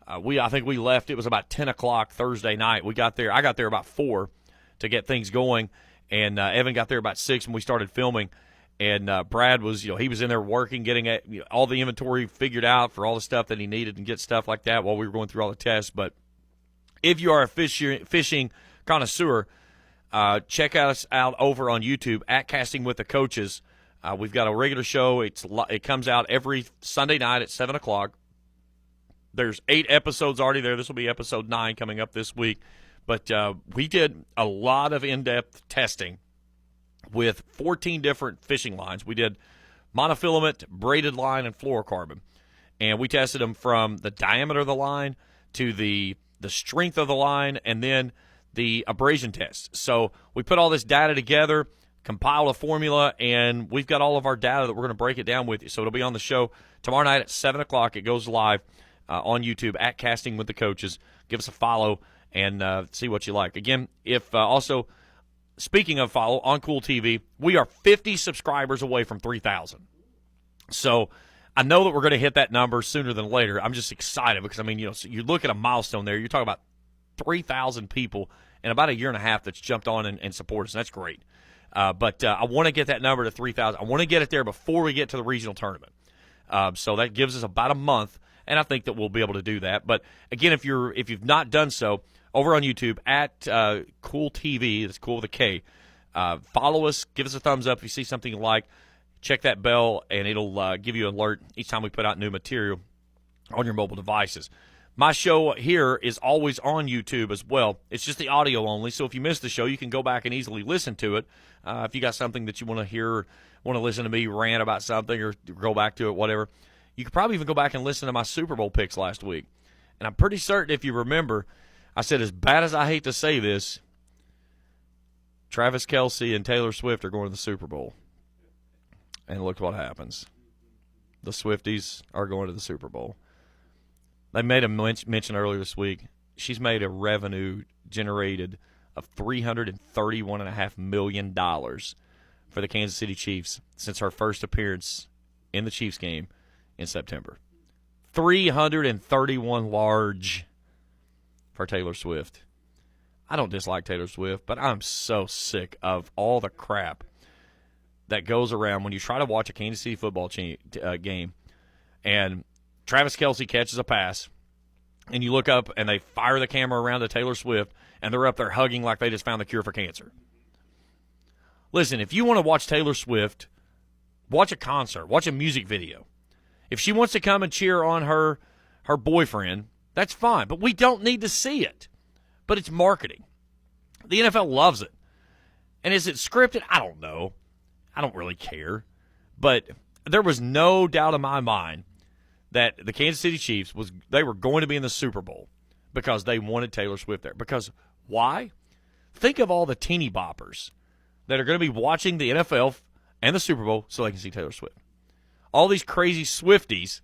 I think we left. It was about 10 o'clock Thursday night. We got there. I got there about 4 to get things going, and Evan got there about 6 when we started filming. And Brad was, he was in there working, getting all the inventory figured out for all the stuff that he needed and get stuff like that while we were going through all the tests. But if you are a fishing connoisseur, check us out over on YouTube at Casting with the Coaches. We've got a regular show. It comes out every Sunday night at 7 o'clock. There's 8 episodes already there. This will be episode 9 coming up this week. But we did a lot of in-depth testing with 14 different fishing lines. We did monofilament, braided line, and fluorocarbon. And we tested them from the diameter of the line to the strength of the line and then the abrasion test. So we put all this data together, compile a formula, and we've got all of our data that we're going to break it down with you. So it'll be on the show tomorrow night at 7 o'clock. It goes live on YouTube at Casting with the Coaches. Give us a follow and see what you like. Again, if also, speaking of follow, on Kool TV, we are 50 subscribers away from 3,000. So I know that we're going to hit that number sooner than later. I'm just excited because, so you look at a milestone there. You're talking about 3,000 people in about a year and a half that's jumped on and supported us. And that's great. But I want to get that number to 3,000. I want to get it there before we get to the regional tournament. So that gives us about a month, and I think that we'll be able to do that. But again, if you've not done so, over on YouTube at Kool TV, that's Kool with a K. Follow us, give us a thumbs up if you see something you like. Check that bell, and it'll give you an alert each time we put out new material on your mobile devices. My show here is always on YouTube as well. It's just the audio only, so if you miss the show, you can go back and easily listen to it. If you got something that you want to hear, want to listen to me rant about something or go back to it, whatever, you could probably even go back and listen to my Super Bowl picks last week. And I'm pretty certain if you remember, I said, as bad as I hate to say this, Travis Kelce and Taylor Swift are going to the Super Bowl. And look what happens. The Swifties are going to the Super Bowl. They made a mention earlier this week. She's made a revenue generated of $331.5 million for the Kansas City Chiefs since her first appearance in the Chiefs game in September. 331 large for Taylor Swift. I don't dislike Taylor Swift, but I'm so sick of all the crap that goes around when you try to watch a Kansas City football game and Travis Kelce catches a pass and you look up and they fire the camera around to Taylor Swift and they're up there hugging like they just found the cure for cancer. Listen, if you want to watch Taylor Swift, watch a concert, watch a music video. If she wants to come and cheer on her boyfriend, that's fine, but we don't need to see it. But it's marketing. The NFL loves it. And is it scripted? I don't know. I don't really care. But there was no doubt in my mind that the Kansas City Chiefs, they were going to be in the Super Bowl because they wanted Taylor Swift there. Because why? Think of all the teeny boppers that are going to be watching the NFL and the Super Bowl so they can see Taylor Swift. All these crazy Swifties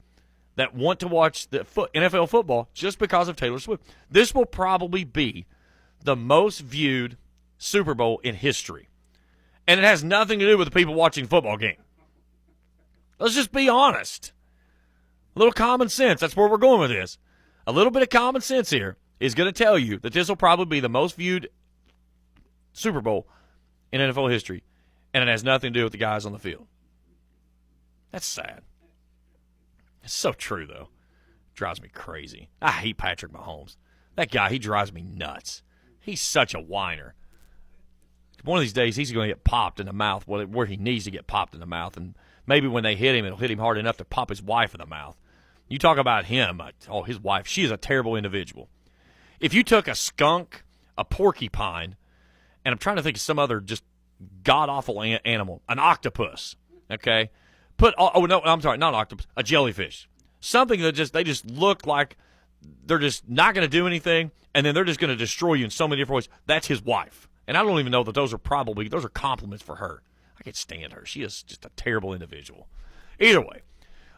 that want to watch the NFL football just because of Taylor Swift. This will probably be the most viewed Super Bowl in history. And it has nothing to do with the people watching the football game. Let's just be honest. A little common sense. That's where we're going with this. A little bit of common sense here is going to tell you that this will probably be the most viewed Super Bowl in NFL history. And it has nothing to do with the guys on the field. That's sad. It's so true, though. Drives me crazy. I hate Patrick Mahomes. That guy, he drives me nuts. He's such a whiner. One of these days, he's going to get popped in the mouth where he needs to get popped in the mouth. And maybe when they hit him, it'll hit him hard enough to pop his wife in the mouth. You talk about him, his wife, she is a terrible individual. If you took a skunk, a porcupine, and I'm trying to think of some other just god-awful animal, an octopus, okay? Not octopus, a jellyfish. Something that they just look like they're just not going to do anything, and then they're just going to destroy you in so many different ways. That's his wife. And I don't even know that those are compliments for her. I can't stand her. She is just a terrible individual. Either way,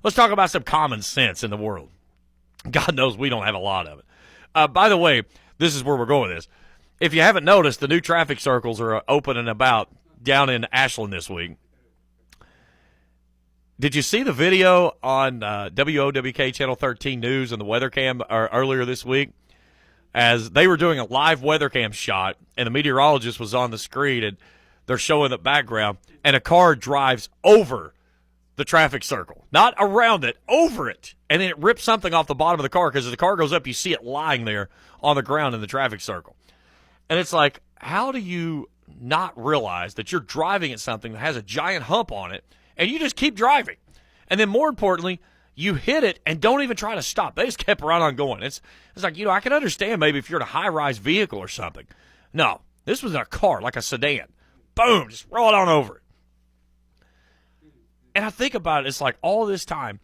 let's talk about some common sense in the world. God knows we don't have a lot of it. By the way, this is where we're going with this. If you haven't noticed, the new traffic circles are open and about down in Ashland this week. Did you see the video on WOWK Channel 13 News and the weather cam earlier this week? As they were doing a live weather cam shot, and the meteorologist was on the screen, and they're showing the background, and a car drives over the traffic circle. Not around it, over it. And then it rips something off the bottom of the car, because as the car goes up, you see it lying there on the ground in the traffic circle. And it's like, how do you not realize that you're driving at something that has a giant hump on it, and you just keep driving? And then more importantly, you hit it and don't even try to stop. They just kept right on going. It's like, I can understand maybe if you're in a high-rise vehicle or something. No, this was in a car, like a sedan. Boom, just roll it on over it. And I think about it, it's like all this time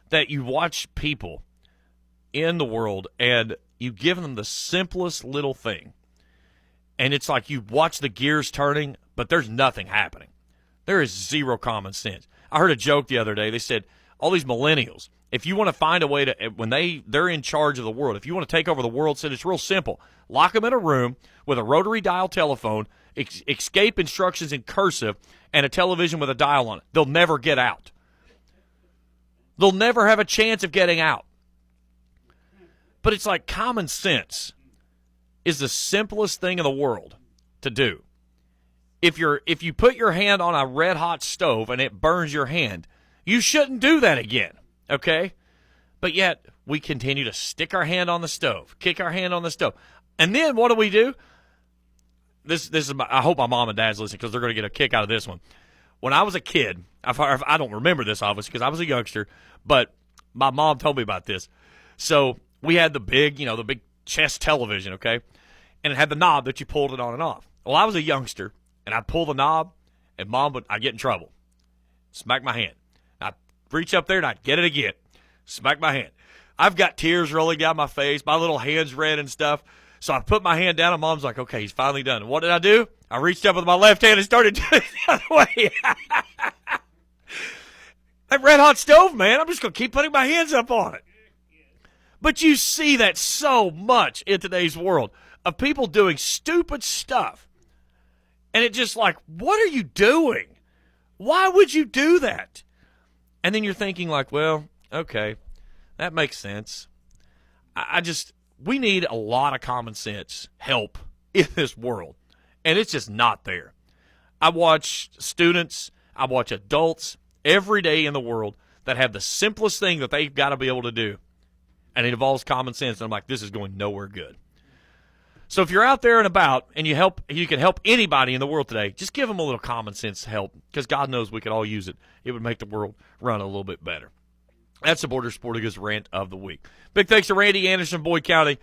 that you watch people in the world and you give them the simplest little thing. And it's like you watch the gears turning, but there's nothing happening. There is zero common sense. I heard a joke the other day. They said, all these millennials, if you want to find a way to, when they're in charge of the world, if you want to take over the world, said it's real simple. Lock them in a room with a rotary dial telephone, escape instructions in cursive, and a television with a dial on it. They'll never get out. They'll never have a chance of getting out. But it's like common sense is the simplest thing in the world to do. If you put your hand on a red hot stove and it burns your hand, you shouldn't do that again, okay? But yet, we continue to stick our hand on the stove, kick our hand on the stove. And then what do? This is I hope my mom and dad's listening because they're going to get a kick out of this one. When I was a kid, I don't remember this, obviously, because I was a youngster, but my mom told me about this. So we had the big chest television, okay? And it had the knob that you pulled it on and off. Well, I was a youngster, and I'd pull the knob, and I'd get in trouble. Smack my hand. I'd reach up there, and I'd get it again. Smack my hand. I've got tears rolling down my face. My little hand's red and stuff. So I put my hand down, and Mom's like, okay, he's finally done. And what did? I reached up with my left hand and started doing it the other way. That red hot stove, man, I'm just going to keep putting my hands up on it. But you see that so much in today's world of people doing stupid stuff. And it's just like, what are you doing? Why would you do that? And then you're thinking like, well, okay, that makes sense. We need a lot of common sense help in this world. And it's just not there. I watch students, I watch adults every day in the world that have the simplest thing that they've got to be able to do. And it involves common sense. And I'm like, this is going nowhere good. So if you're out there and about and you can help anybody in the world today, just give them a little common sense help, because God knows we could all use it. It would make the world run a little bit better. That's the Borders Sporting Goods Rant of the week. Big thanks to Randy Anderson, Boyd County,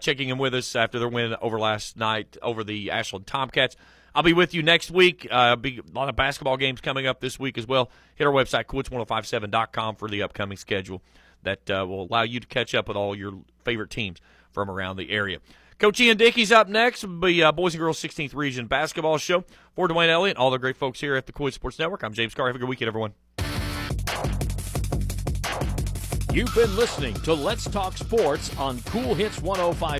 checking in with us after their win over last night over the Ashland Tomcats. I'll be with you next week. Be a lot of basketball games coming up this week as well. Hit our website, Kool1057.com, for the upcoming schedule that will allow you to catch up with all your favorite teams from around the area. Coach Ian Dickey's up next. Will be Boys and Girls 16th Region Basketball Show. For Dwayne Elliott, all the great folks here at the Kool Sports Network, I'm James Carr. Have a good weekend, everyone. You've been listening to Let's Talk Sports on Kool Hits 105.